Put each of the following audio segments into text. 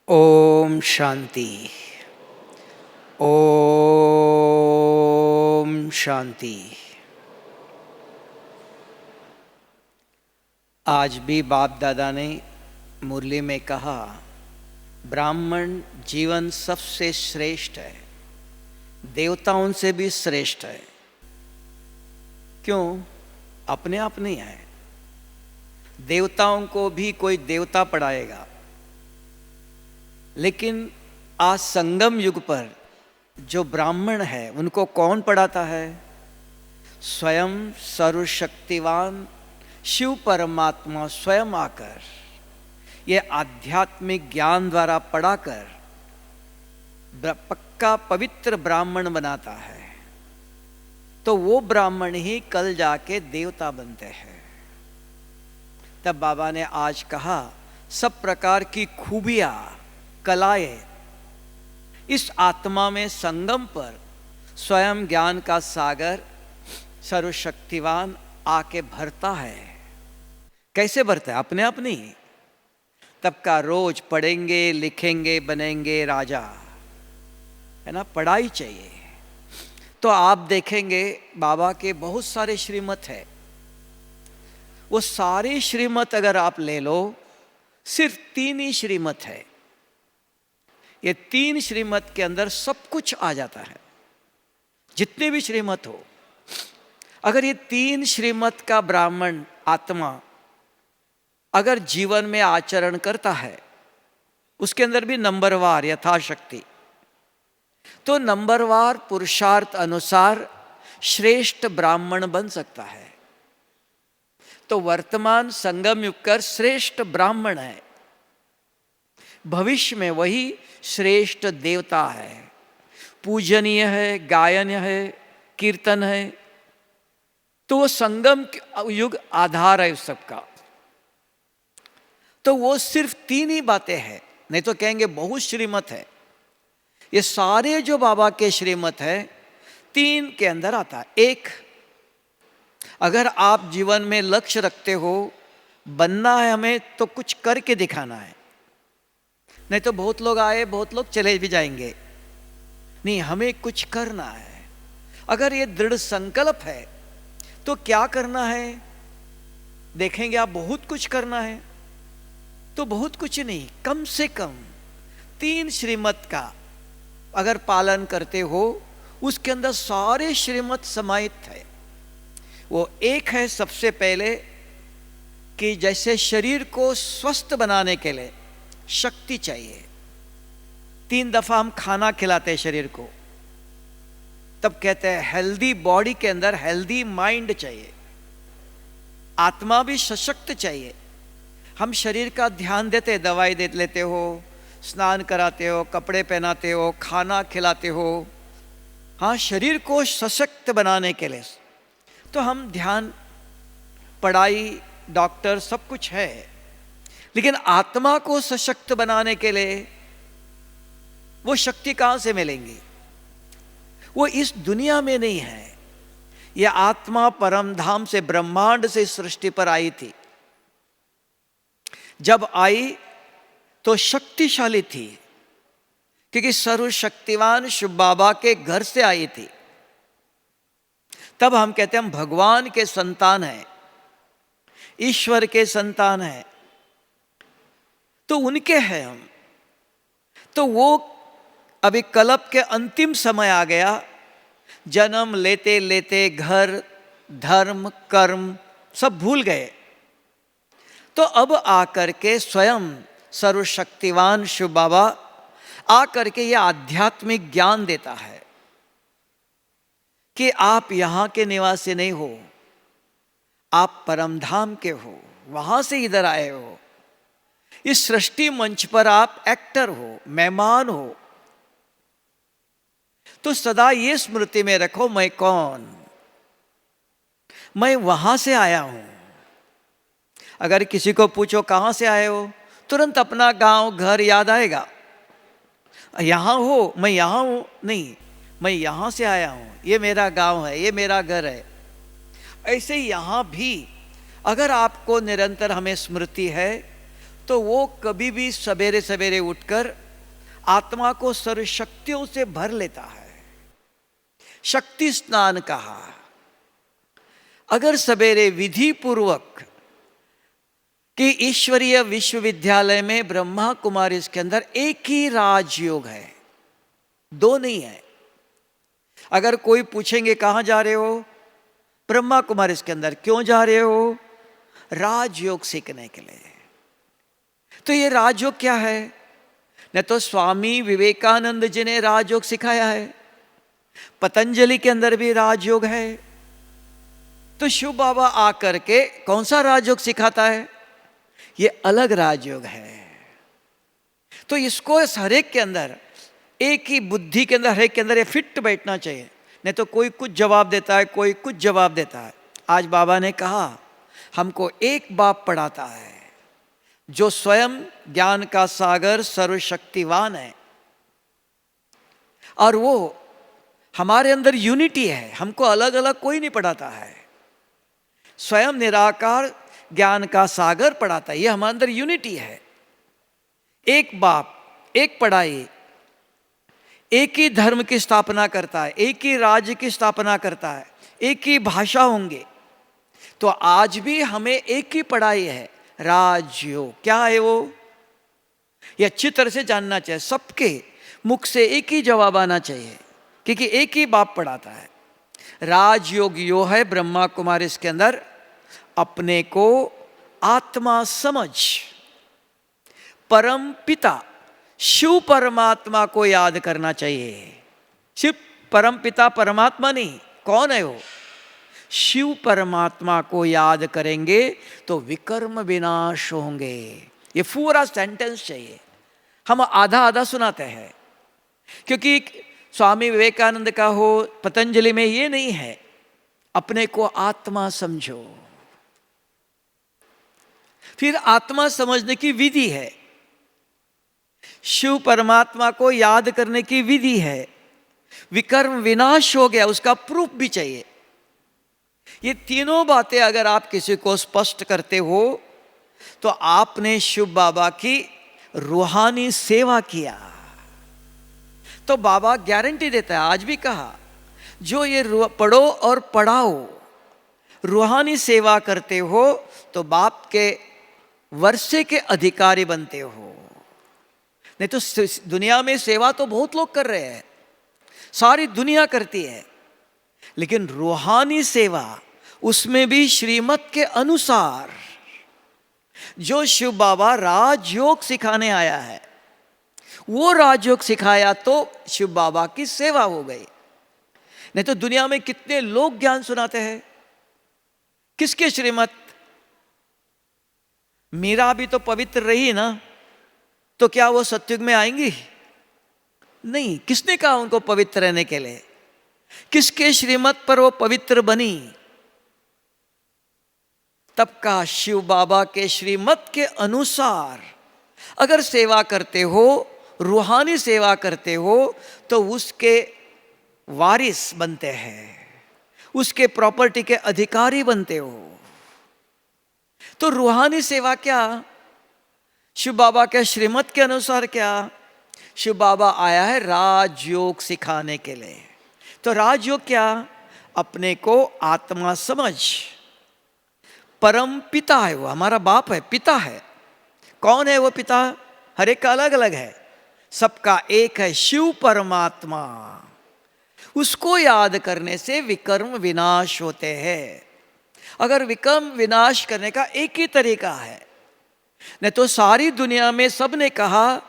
ओम शांति। ओम शांति। आज भी बाप दादा ने मुरली में कहा, ब्राह्मण जीवन सबसे श्रेष्ठ है, देवताओं से भी श्रेष्ठ है। क्यों? अपने आप नहीं है। देवताओं को भी कोई देवता पढ़ाएगा, लेकिन आज संगम युग पर जो ब्राह्मण है उनको कौन पढ़ाता है? स्वयं सर्वशक्तिवान शिव परमात्मा स्वयं आकर ये आध्यात्मिक ज्ञान द्वारा पढ़ाकर पक्का पवित्र ब्राह्मण बनाता है। तो वो ब्राह्मण ही कल जाके देवता बनते हैं। तब बाबा ने आज कहा, सब प्रकार की खूबियां, कलाएं इस आत्मा में संगम पर स्वयं ज्ञान का सागर सर्वशक्तिवान आके भरता है। कैसे भरता है? अपने आप नहीं। तब का रोज पढ़ेंगे, लिखेंगे, बनेंगे राजा, है ना। पढ़ाई चाहिए। तो आप देखेंगे बाबा के बहुत सारे श्रीमत है। वो सारे श्रीमत अगर आप ले लो, सिर्फ 3 ही श्रीमत है। ये 3 श्रीमत के अंदर सब कुछ आ जाता है, जितने भी श्रीमत हो। अगर ये 3 श्रीमत का ब्राह्मण आत्मा अगर जीवन में आचरण करता है, उसके अंदर भी नंबरवार यथाशक्ति, तो नंबरवार पुरुषार्थ अनुसार श्रेष्ठ ब्राह्मण बन सकता है। तो वर्तमान संगम युग कर श्रेष्ठ ब्राह्मण है, भविष्य में वही श्रेष्ठ देवता है, पूजनीय है, गायन है, कीर्तन है। तो वो संगम युग आधार है उस सबका। तो वो सिर्फ 3 ही बातें हैं, नहीं तो कहेंगे बहुत श्रीमत है। ये सारे जो बाबा के श्रीमत है 3 के अंदर आता है। एक, अगर आप जीवन में लक्ष्य रखते हो, बनना है हमें, तो कुछ करके दिखाना है। नहीं तो बहुत लोग आए, बहुत लोग चले भी जाएंगे। नहीं, हमें कुछ करना है। अगर ये दृढ़ संकल्प है तो क्या करना है? देखेंगे आप बहुत कुछ करना है तो बहुत कुछ नहीं, कम से कम 3 श्रीमत का अगर पालन करते हो, उसके अंदर सारे श्रीमत समाहित है। वो एक है सबसे पहले कि जैसे शरीर को स्वस्थ बनाने के लिए शक्ति चाहिए। 3 दफा हम खाना खिलाते हैं शरीर को, तब कहते हैं हेल्दी बॉडी के अंदर हेल्दी माइंड चाहिए, आत्मा भी सशक्त चाहिए। हम शरीर का ध्यान देते, दवाई दे लेते हो, स्नान कराते हो, कपड़े पहनाते हो, खाना खिलाते हो, हाँ, शरीर को सशक्त बनाने के लिए तो हम ध्यान, पढ़ाई, डॉक्टर सब कुछ है। लेकिन आत्मा को सशक्त बनाने के लिए वो शक्ति कहां से मिलेंगी? वो इस दुनिया में नहीं है। यह आत्मा परम धाम से, ब्रह्मांड से सृष्टि पर आई थी। जब आई तो शक्तिशाली थी, क्योंकि सर्वशक्तिवान शिव बाबा के घर से आई थी। तब हम कहते हैं हम भगवान के संतान हैं, ईश्वर के संतान हैं, तो उनके हैं हम। तो वो अभी कल्प के अंतिम समय आ गया। जन्म लेते लेते घर, धर्म, कर्म सब भूल गए। तो अब आकर के स्वयं सर्वशक्तिवान शिव बाबा आकर के ये आध्यात्मिक ज्ञान देता है कि आप यहां के निवासी नहीं हो, आप परमधाम के हो, वहां से इधर आए हो। इस सृष्टि मंच पर आप एक्टर हो, मेहमान हो। तो सदा ये स्मृति में रखो, मैं कौन? मैं वहां से आया हूं। अगर किसी को पूछो कहां से आए हो, तुरंत अपना गांव, घर याद आएगा। यहां हो, मैं यहां हूं, नहीं, मैं यहां से आया हूं, ये मेरा गांव है, ये मेरा घर है। ऐसे ही यहां भी अगर आपको निरंतर हमें स्मृति है तो वो कभी भी सवेरे सवेरे उठकर आत्मा को सर्व शक्तियों से भर लेता है। शक्ति स्नान कहा। अगर सवेरे विधि पूर्वक कि ईश्वरीय विश्वविद्यालय में ब्रह्मा कुमारी इसके अंदर एक ही राजयोग है, दो नहीं है। अगर कोई पूछेंगे कहां जा रहे हो, ब्रह्मा कुमारी इसके अंदर। क्यों जा रहे हो? राजयोग सीखने के लिए। तो ये राजयोग क्या है? न तो स्वामी विवेकानंद जी ने राजयोग सिखाया है, पतंजलि के अंदर भी राजयोग है। तो शिव बाबा आकर के कौन सा राजयोग सिखाता है? ये अलग राजयोग है। तो इसको हर एक के अंदर, एक ही बुद्धि के अंदर, हर एक के अंदर ये फिट बैठना चाहिए। नहीं तो कोई कुछ जवाब देता है, कोई कुछ जवाब देता है। आज बाबा ने कहा हमको एक बाप पढ़ाता है जो स्वयं ज्ञान का सागर सर्वशक्तिवान है, और वो हमारे अंदर यूनिटी है। हमको अलग अलग कोई नहीं पढ़ाता है। स्वयं निराकार ज्ञान का सागर पढ़ाता है। ये हमारे अंदर यूनिटी है। एक बाप, एक पढ़ाई, एक ही धर्म की स्थापना करता है, एक ही राज्य की स्थापना करता है, एक ही भाषा होंगे। तो आज भी हमें एक ही पढ़ाई है, राजयोग। क्या है वो? ये अच्छी तरह से जानना चाहिए। सबके मुख से एक ही जवाब आना चाहिए, क्योंकि एक ही बाप पढ़ाता है। राजयोग यो है ब्रह्मा कुमारी इसके अंदर अपने को आत्मा समझ परम पिता शिव परमात्मा को याद करना चाहिए। शिव परम पिता परमात्मा नहीं, कौन है वो? शिव परमात्मा को याद करेंगे तो विकर्म विनाश होंगे। ये पूरा सेंटेंस चाहिए। हम आधा आधा सुनाते हैं, क्योंकि स्वामी विवेकानंद का हो, पतंजलि में ये नहीं है अपने को आत्मा समझो। फिर आत्मा समझने की विधि है, शिव परमात्मा को याद करने की विधि है। विकर्म विनाश हो गया, उसका प्रूफ भी चाहिए। ये तीनों बातें अगर आप किसी को स्पष्ट करते हो तो आपने शिव बाबा की रूहानी सेवा किया। तो बाबा गारंटी देता है, आज भी कहा, जो ये पढ़ो और पढ़ाओ, रूहानी सेवा करते हो तो बाप के वर्षे के अधिकारी बनते हो। नहीं तो दुनिया में सेवा तो बहुत लोग कर रहे हैं, सारी दुनिया करती है, लेकिन रूहानी सेवा उसमें भी श्रीमत के अनुसार जो शिव बाबा राजयोग सिखाने आया है, वो राजयोग सिखाया तो शिव बाबा की सेवा हो गई। नहीं तो दुनिया में कितने लोग ज्ञान सुनाते हैं, किसके श्रीमत? मीरा भी तो पवित्र रही ना, तो क्या वो सत्युग में आएंगी? नहीं। किसने कहा उनको पवित्र रहने के लिए? किसके श्रीमत पर वो पवित्र बनी? तब का शिव बाबा के श्रीमत के अनुसार अगर सेवा करते हो, रूहानी सेवा करते हो, तो उसके वारिस बनते हैं, उसके प्रॉपर्टी के अधिकारी बनते हो। तो रूहानी सेवा क्या? शिव बाबा के श्रीमत के अनुसार क्या? शिव बाबा आया है राजयोग सिखाने के लिए। तो राजयोग क्या? अपने को आत्मा समझ। परम पिता है वो, हमारा बाप है, पिता है। कौन है वो पिता? हर एक का अलग अलग है, सबका एक है, शिव परमात्मा। उसको याद करने से विकर्म विनाश होते हैं। अगर विकर्म विनाश करने का एक ही तरीका है, नहीं तो सारी दुनिया में सबने कहा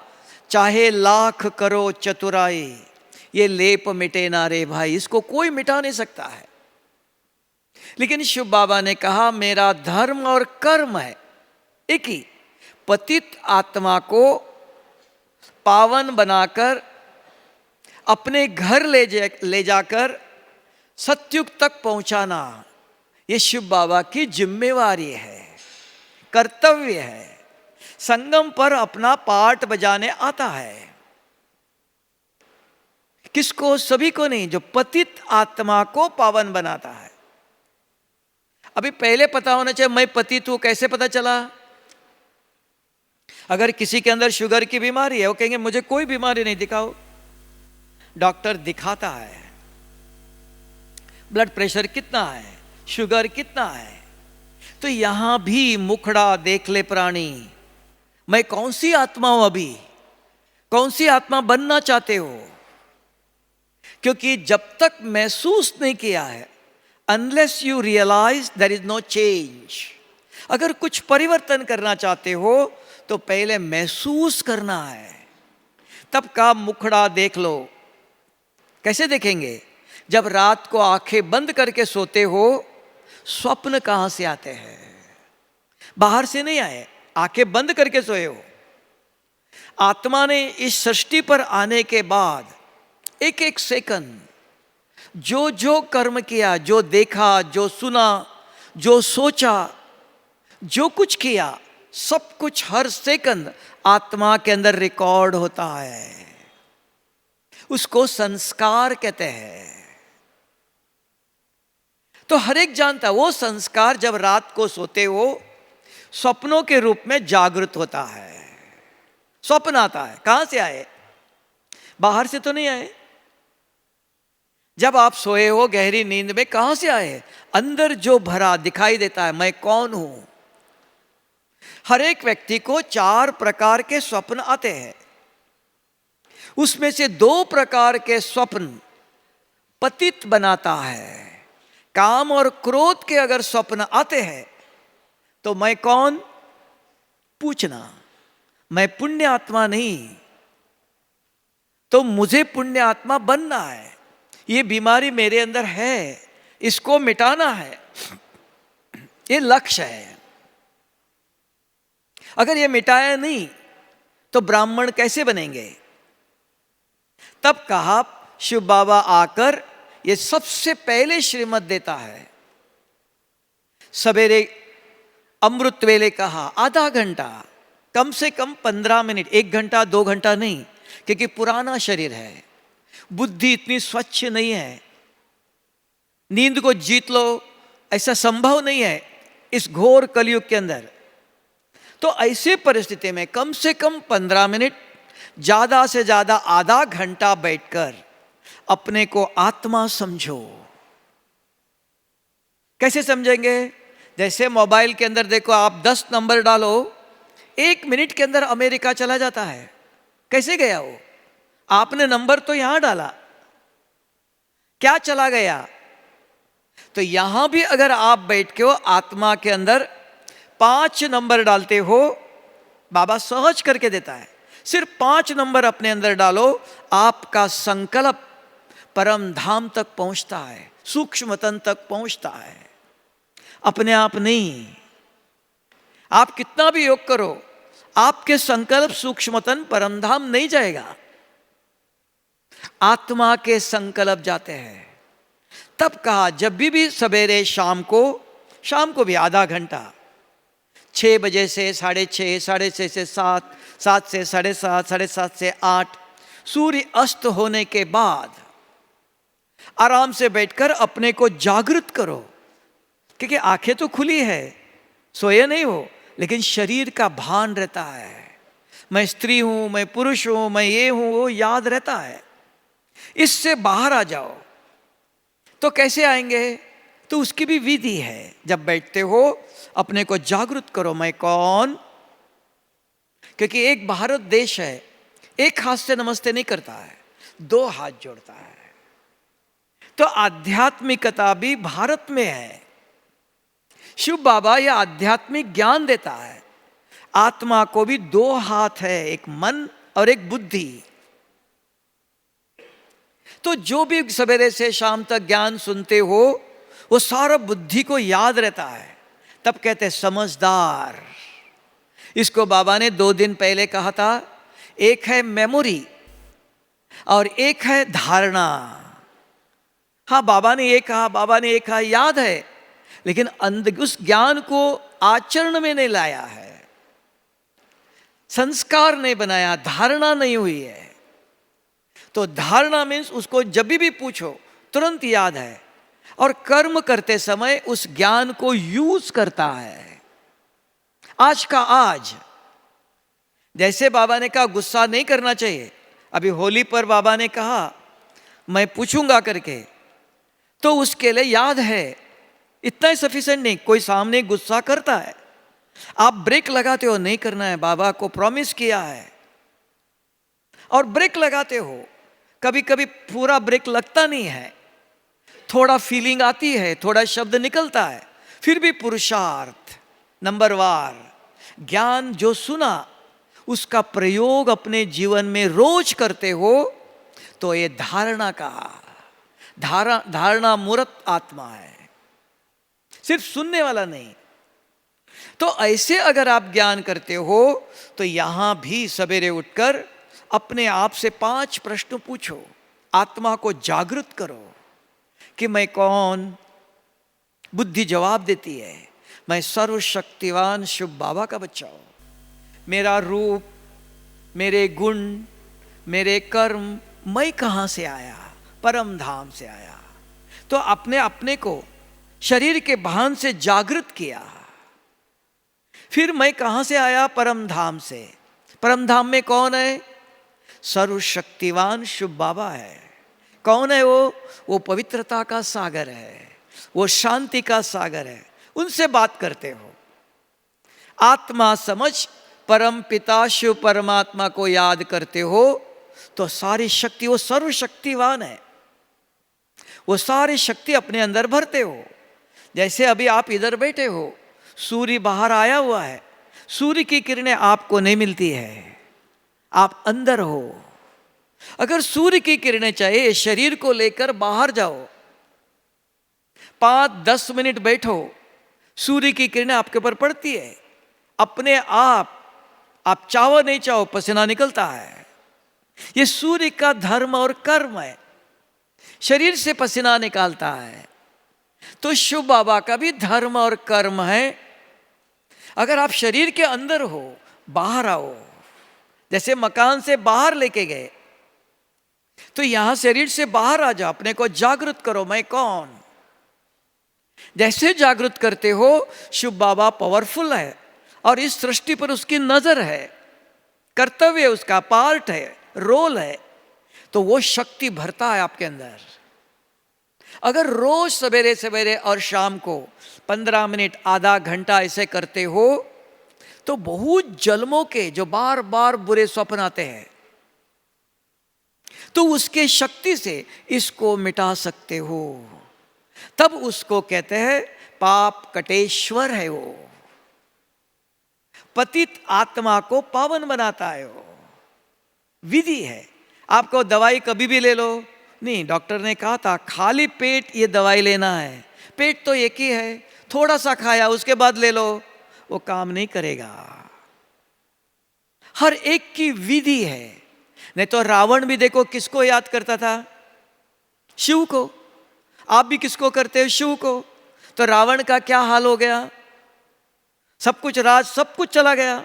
चाहे लाख करो चतुराई, ये लेप मिटे ना रे भाई, इसको कोई मिटा नहीं सकता है। लेकिन शिव बाबा ने कहा मेरा धर्म और कर्म है एक ही, पतित आत्मा को पावन बनाकर अपने घर ले जाकर सत्युग तक पहुंचाना, ये शिव बाबा की जिम्मेवारी है, कर्तव्य है। संगम पर अपना पार्ट बजाने आता है। किसको? सभी को नहीं, जो पतित आत्मा को पावन बनाता है। अभी पहले पता होना चाहिए मैं पतित हूं, कैसे पता चला? अगर किसी के अंदर शुगर की बीमारी है, वो कहेंगे मुझे कोई बीमारी नहीं, दिखाओ। डॉक्टर दिखाता है ब्लड प्रेशर कितना है, शुगर कितना है। तो यहां भी मुखड़ा देख ले प्राणी, मैं कौन सी आत्मा हूं, अभी कौन सी आत्मा बनना चाहते हो। क्योंकि जब तक महसूस नहीं किया है, unless you realize there is no change. अगर कुछ परिवर्तन करना चाहते हो तो पहले महसूस करना है, तब का मुखड़ा देख लो। कैसे देखेंगे? जब रात को आंखें बंद करके सोते हो, स्वप्न कहां से आते हैं? बाहर से नहीं आए, आंखें बंद करके सोए हो। आत्मा ने इस सृष्टि पर आने के बाद एक एक सेकंड जो जो कर्म किया, जो देखा, जो सुना, जो सोचा, जो कुछ किया, सब कुछ हर सेकंड आत्मा के अंदर रिकॉर्ड होता है। उसको संस्कार कहते हैं। तो हर एक जानता, वो संस्कार जब रात को सोते हो स्वप्नों के रूप में जागृत होता है। स्वप्न आता है, कहां से आए? बाहर से तो नहीं आए। जब आप सोए हो गहरी नींद में, कहां से आए? अंदर जो भरा दिखाई देता है, मैं कौन हूं। हर एक व्यक्ति को 4 प्रकार के स्वप्न आते हैं। उसमें से 2 प्रकार के स्वप्न पतित बनाता है। काम और क्रोध के अगर स्वप्न आते हैं तो मैं कौन पूछना, मैं पुण्य आत्मा नहीं, तो मुझे पुण्य आत्मा बनना है। ये बीमारी मेरे अंदर है, इसको मिटाना है, ये लक्ष्य है। अगर ये मिटाया नहीं तो ब्राह्मण कैसे बनेंगे? तब कहा शिव बाबा आकर ये सबसे पहले श्रीमत देता है। सवेरे अमृत वेले कहा आधा घंटा, कम से कम 15 मिनट, 1 घंटा 2 घंटा नहीं, क्योंकि पुराना शरीर है, बुद्धि इतनी स्वच्छ नहीं है। नींद को जीत लो ऐसा संभव नहीं है इस घोर कलयुग के अंदर। तो ऐसे परिस्थिति में कम से कम 15 मिनट, ज्यादा से ज्यादा आधा घंटा बैठकर अपने को आत्मा समझो। कैसे समझेंगे? जैसे मोबाइल के अंदर देखो, आप 10 नंबर डालो, 1 मिनट के अंदर अमेरिका चला जाता है। कैसे गया वो? आपने नंबर तो यहां डाला, क्या चला गया? तो यहां भी अगर आप बैठ के हो आत्मा के अंदर 5 नंबर डालते हो, बाबा सहज करके देता है। सिर्फ 5 नंबर अपने अंदर डालो, आपका संकल्प परम धाम तक पहुंचता है, सूक्ष्म तन तक पहुंचता है, अपने आप नहीं। आप कितना भी योग करो, आपके संकल्प सूक्ष्मतन परम धाम नहीं जाएगा, आत्मा के संकल्प जाते हैं। तब कहा जब भी सवेरे शाम को भी आधा घंटा, 6 बजे से 6:30, 6:30 से 7, 7 से 7:30, 7:30 से 8, सूर्य अस्त होने के बाद आराम से बैठकर अपने को जागृत करो। क्योंकि आंखें तो खुली है, सोए नहीं हो, लेकिन शरीर का भान रहता है। मैं स्त्री हूं, मैं पुरुष हूं, मैं ये हूं, वो याद रहता है। इससे बाहर आ जाओ। तो कैसे आएंगे? तो उसकी भी विधि है। जब बैठते हो अपने को जागृत करो, मैं कौन। क्योंकि एक भारत देश है, एक हाथ से नमस्ते नहीं करता है, 2 हाथ जोड़ता है। तो आध्यात्मिकता भी भारत में है। शिव बाबा यह आध्यात्मिक ज्ञान देता है। आत्मा को भी 2 हाथ है, एक मन और एक बुद्धि। तो जो भी सवेरे से शाम तक ज्ञान सुनते हो, वो सारा बुद्धि को याद रहता है। तब कहते हैं समझदार। इसको बाबा ने 2 दिन पहले कहा था। एक है मेमोरी और एक है धारणा। हाँ, बाबा ने ये कहा, याद है, लेकिन उस ज्ञान को आचरण में नहीं लाया है, संस्कार नहीं बनाया, धारणा नहीं हुई है। तो धारणा मीन्स उसको जब भी पूछो तुरंत याद है, और कर्म करते समय उस ज्ञान को यूज करता है। आज का आज जैसे बाबा ने कहा गुस्सा नहीं करना चाहिए, अभी होली पर बाबा ने कहा मैं पूछूंगा करके, तो उसके लिए याद है, इतना ही सफिशिएंट नहीं। कोई सामने गुस्सा करता है, आप ब्रेक लगाते हो, नहीं करना है, बाबा को प्रॉमिस किया है, और ब्रेक लगाते हो। कभी कभी पूरा ब्रेक लगता नहीं है, थोड़ा फीलिंग आती है, थोड़ा शब्द निकलता है, फिर भी पुरुषार्थ नंबर वार ज्ञान जो सुना उसका प्रयोग अपने जीवन में रोज करते हो, तो ये धारणा का धारणा मूर्त आत्मा है, सिर्फ सुनने वाला नहीं। तो ऐसे अगर आप ज्ञान करते हो, तो यहां भी सवेरे उठकर अपने आप से 5 प्रश्न पूछो, आत्मा को जागृत करो कि मैं कौन। बुद्धि जवाब देती है, मैं सर्वशक्तिवान शिव बाबा का बच्चा हूं। मेरा रूप, मेरे गुण, मेरे कर्म, मैं कहां से आया? परम धाम से आया। तो अपने अपने को शरीर के भान से जागृत किया। फिर मैं कहां से आया? परम धाम से। परम धाम में कौन है? सर्वशक्तिवान शिव बाबा है। कौन है वो? वो पवित्रता का सागर है, वो शांति का सागर है। उनसे बात करते हो। आत्मा समझ परम पिता शिव परमात्मा को याद करते हो, तो सारी शक्ति, वो सर्वशक्तिवान है, वो सारी शक्ति अपने अंदर भरते हो। जैसे अभी आप इधर बैठे हो, सूर्य बाहर आया हुआ है, सूर्य की किरणें आपको नहीं मिलती है, आप अंदर हो। अगर सूर्य की किरणें चाहिए, शरीर को लेकर बाहर जाओ, 5-10 मिनट बैठो, सूर्य की किरणें आपके ऊपर पड़ती है, अपने आप चाहो नहीं चाहो पसीना निकलता है। ये सूर्य का धर्म और कर्म है, शरीर से पसीना निकालता है। तो शिव बाबा का भी धर्म और कर्म है। अगर आप शरीर के अंदर हो, बाहर आओ, जैसे मकान से बाहर लेके गए, तो यहां शरीर से बाहर आ जाओ, अपने को जागृत करो, मैं कौन। जैसे जागृत करते हो, शिव बाबा पावरफुल है और इस सृष्टि पर उसकी नजर है, कर्तव्य उसका पार्ट है, रोल है, तो वो शक्ति भरता है आपके अंदर। अगर रोज सवेरे सवेरे और शाम को 15 मिनट, आधा घंटा ऐसे करते हो, तो बहुत जन्मों के जो बार बार बुरे स्वप्न आते हैं, तो उसके शक्ति से इसको मिटा सकते हो। तब उसको कहते हैं पाप कटेश्वर है वो, पतित आत्मा को पावन बनाता है वो। विधि है। आपको दवाई कभी भी ले लो, नहीं, डॉक्टर ने कहा था खाली पेट ये दवाई लेना है, पेट तो एक ही है, थोड़ा सा खाया उसके बाद ले लो, वो काम नहीं करेगा। हर एक की विधि है। नहीं तो रावण भी देखो किसको याद करता था? शिव को। आप भी किसको करते हो? शिव को। तो रावण का क्या हाल हो गया? सब कुछ राज, सब कुछ चला गया।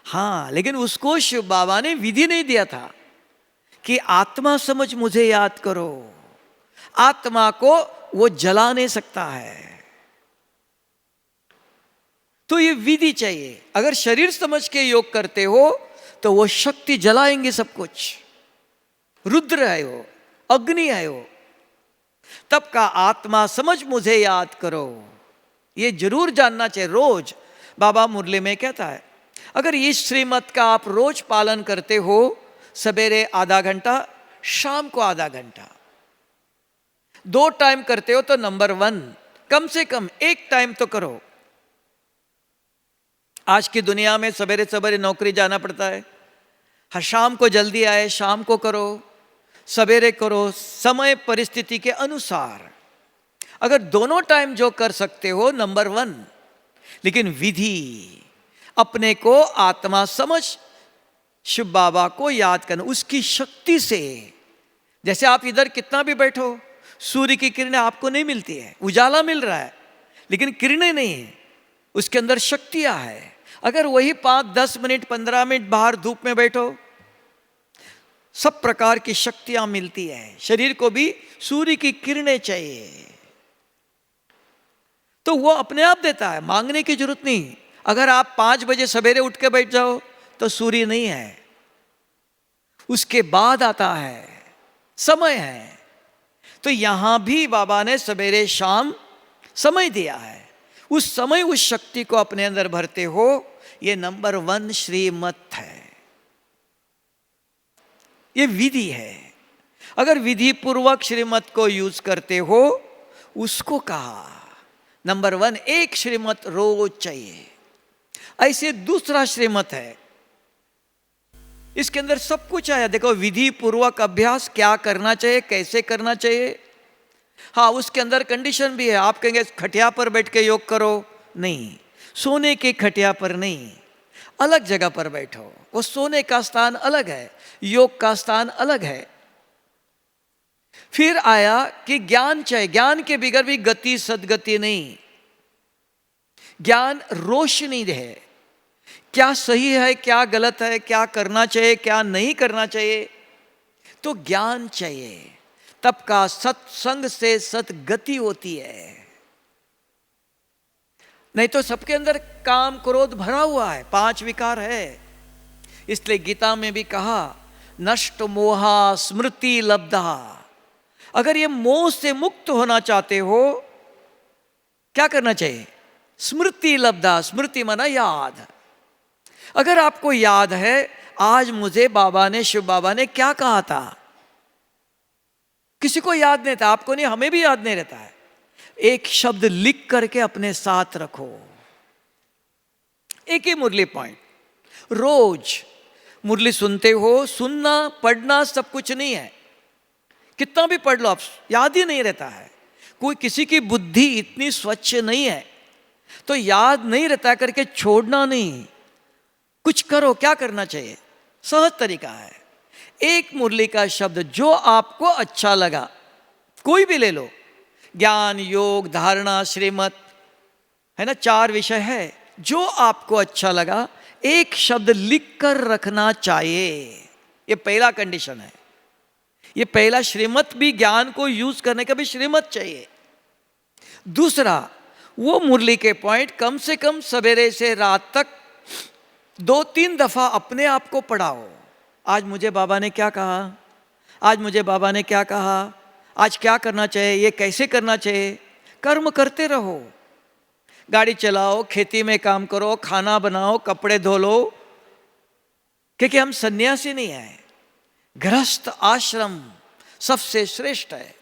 हाँ, लेकिन उसको शिव बाबा ने विधि नहीं दिया था कि आत्मा समझ मुझे याद करो। आत्मा को वो जला नहीं सकता है, तो ये विधि चाहिए। अगर शरीर समझ के योग करते हो, तो वो शक्ति जलाएंगे सब कुछ। रुद्र है वो, अग्नि है वो। तब का आत्मा समझ मुझे याद करो, ये जरूर जानना चाहिए। रोज बाबा मुरली में कहता है, अगर इस श्रीमत का आप रोज पालन करते हो, सवेरे आधा घंटा, शाम को आधा घंटा, 2 टाइम करते हो, तो नंबर 1, कम से कम 1 टाइम तो करो। आज की दुनिया में सवेरे सवेरे नौकरी जाना पड़ता है, हर शाम को जल्दी आए, शाम को करो, सवेरे करो, समय परिस्थिति के अनुसार। अगर दोनों टाइम जो कर सकते हो, नंबर 1। लेकिन विधि, अपने को आत्मा समझ शिव बाबा को याद करना, उसकी शक्ति से। जैसे आप इधर कितना भी बैठो, सूर्य की किरणें आपको नहीं मिलती है, उजाला मिल रहा है, लेकिन किरणें नहीं है, उसके अंदर शक्तियां है। अगर वही 5-10 मिनट, 15 मिनट बाहर धूप में बैठो, सब प्रकार की शक्तियां मिलती है। शरीर को भी सूर्य की किरणें चाहिए, तो वो अपने आप देता है, मांगने की जरूरत नहीं। अगर आप 5 बजे सवेरे उठ के बैठ जाओ, तो सूर्य नहीं है, उसके बाद आता है, समय है। तो यहां भी बाबा ने सवेरे शाम समय दिया है। उस समय उस शक्ति को अपने अंदर भरते हो, ये नंबर 1 श्रीमत है, ये विधि है। अगर विधि पूर्वक श्रीमत को यूज करते हो, उसको कहा नंबर 1 एक श्रीमत रोज चाहिए। ऐसे दूसरा श्रीमत है, इसके अंदर सब कुछ आया। देखो, विधि पूर्वक अभ्यास क्या करना चाहिए, कैसे करना चाहिए। हाँ, उसके अंदर कंडीशन भी है। आप कहेंगे खटिया पर बैठ के योग करो, नहीं, सोने के खटिया पर नहीं, अलग जगह पर बैठो। वो सोने का स्थान अलग है, योग का स्थान अलग है। फिर आया कि ज्ञान चाहिए, ज्ञान के बिगड़ भी गति सदगति नहीं। ज्ञान रोशनी है, क्या सही है, क्या गलत है, क्या करना चाहिए, क्या नहीं करना चाहिए, तो ज्ञान चाहिए। तब का सत्संग से सतगति होती है। नहीं तो सबके अंदर काम क्रोध भरा हुआ है, 5 विकार है। इसलिए गीता में भी कहा नष्ट मोहा स्मृति लब्धा। अगर ये मोह से मुक्त होना चाहते हो, क्या करना चाहिए? स्मृति लब्धा। स्मृति माना याद। अगर आपको याद है आज मुझे बाबा ने, शिव बाबा ने क्या कहा था, किसी को याद नहीं था, आपको नहीं, हमें भी याद नहीं रहता है। एक शब्द लिख करके अपने साथ रखो, एक ही मुरली पॉइंट। रोज मुरली सुनते हो, सुनना पढ़ना सब कुछ नहीं है, कितना भी पढ़ लो आप याद ही नहीं रहता है। कोई किसी की बुद्धि इतनी स्वच्छ नहीं है तो याद नहीं रहता करके छोड़ना नहीं, कुछ करो। क्या करना चाहिए? सहज तरीका है। एक मुरली का शब्द जो आपको अच्छा लगा, कोई भी ले लो, ज्ञान योग धारणा श्रीमत है ना, 4 विषय है। जो आपको अच्छा लगा एक शब्द लिख कर रखना चाहिए। ये पहला कंडीशन है, ये पहला श्रीमत भी, ज्ञान को यूज करने का भी श्रीमत चाहिए। दूसरा, वो मुरली के पॉइंट कम से कम सवेरे से रात तक 2-3 दफा अपने आप को पढ़ाओ। आज मुझे बाबा ने क्या कहा, आज मुझे बाबा ने क्या कहा, आज क्या करना चाहिए, ये कैसे करना चाहिए। कर्म करते रहो, गाड़ी चलाओ, खेती में काम करो, खाना बनाओ, कपड़े धो लो, क्योंकि हम सन्यासी नहीं है। गृहस्थ आश्रम सबसे श्रेष्ठ है।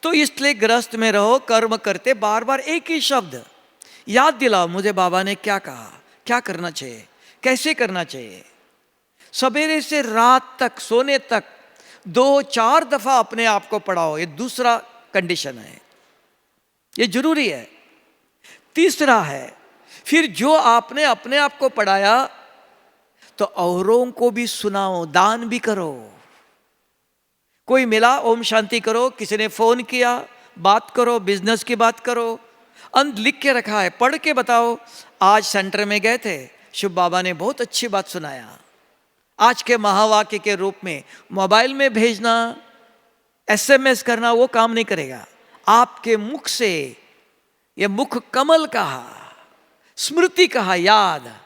तो इसलिए गृहस्थ में रहो, कर्म करते, बार बार एक ही शब्द याद दिलाओ, मुझे बाबा ने क्या कहा, क्या करना चाहिए, कैसे करना चाहिए। सवेरे से रात तक, सोने तक 2-4 दफा अपने आप को पढ़ाओ। ये दूसरा कंडीशन है, ये जरूरी है। तीसरा है, फिर जो आपने अपने आप को पढ़ाया तो औरों को भी सुनाओ, दान भी करो। कोई मिला, ओम शांति करो, किसी ने फोन किया, बात करो, बिजनेस की बात करो। अंत लिख के रखा है, पढ़ के बताओ, आज सेंटर में गए थे, शिव बाबा ने बहुत अच्छी बात सुनाया। आज के महावाक्य के रूप में मोबाइल में भेजना, SMS करना, वो काम नहीं करेगा। आपके मुख से, ये मुख कमल कहा, स्मृति कहा, याद।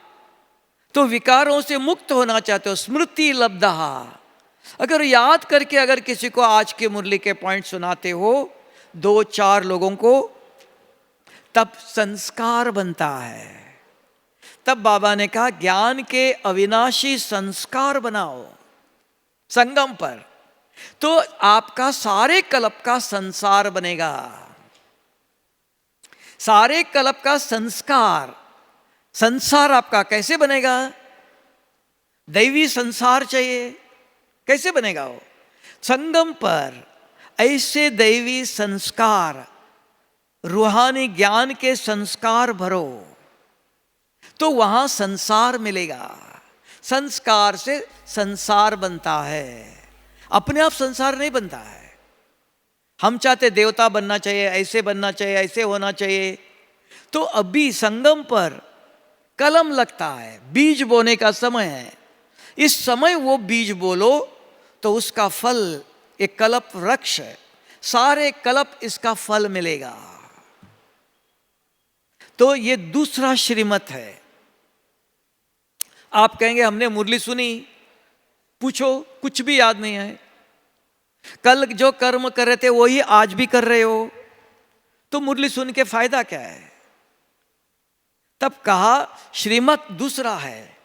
तो विकारों से मुक्त होना चाहते हो, स्मृति लब्धा। अगर याद करके अगर किसी को आज के मुरली के पॉइंट सुनाते हो 2-4 लोगों को, तब संस्कार बनता है। तब बाबा ने कहा ज्ञान के अविनाशी संस्कार बनाओ संगम पर, तो आपका सारे कल्प का संसार बनेगा। सारे कल्प का संस्कार, संसार आपका कैसे बनेगा? दैवी संसार चाहिए, कैसे बनेगा वो? संगम पर ऐसे दैवी संस्कार, रूहानी ज्ञान के संस्कार भरो, तो वहां संसार मिलेगा। संस्कार से संसार बनता है, अपने आप संसार नहीं बनता है। हम चाहते देवता बनना चाहिए, ऐसे बनना चाहिए, ऐसे होना चाहिए। तो अभी संगम पर कलम लगता है, बीज बोने का समय है। इस समय वो बीज बोलो तो उसका फल एक कल्प वृक्ष है, सारे कल्प इसका फल मिलेगा। तो ये दूसरा श्रीमत है। आप कहेंगे हमने मुरली सुनी, पूछो कुछ भी याद नहीं है, कल जो कर्म कर रहे थे वही आज भी कर रहे हो, तो मुरली सुन के फायदा क्या है? तब कहा श्रीमत दूसरा है,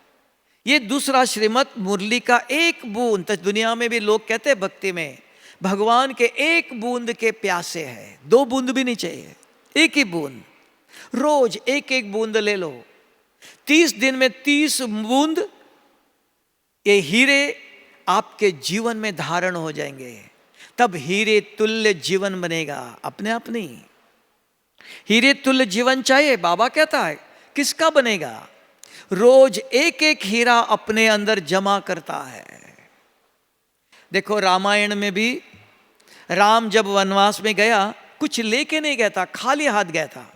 ये दूसरा श्रीमत मुरली का एक बूंद। तो दुनिया में भी लोग कहते हैं भक्ति में भगवान के एक बूंद के प्यासे है, 2 बूंद भी नहीं चाहिए, एक ही बूंद, रोज एक एक बूंद ले लो, 30 दिन में 30 बूंद, ये हीरे आपके जीवन में धारण हो जाएंगे, तब हीरे तुल्य जीवन बनेगा। अपने आप नहीं, हीरे तुल्य जीवन चाहिए। बाबा कहता है किसका बनेगा? रोज एक एक हीरा अपने अंदर जमा करता है। देखो रामायण में भी राम जब वनवास में गया कुछ लेके नहीं गया था, खाली हाथ गया था।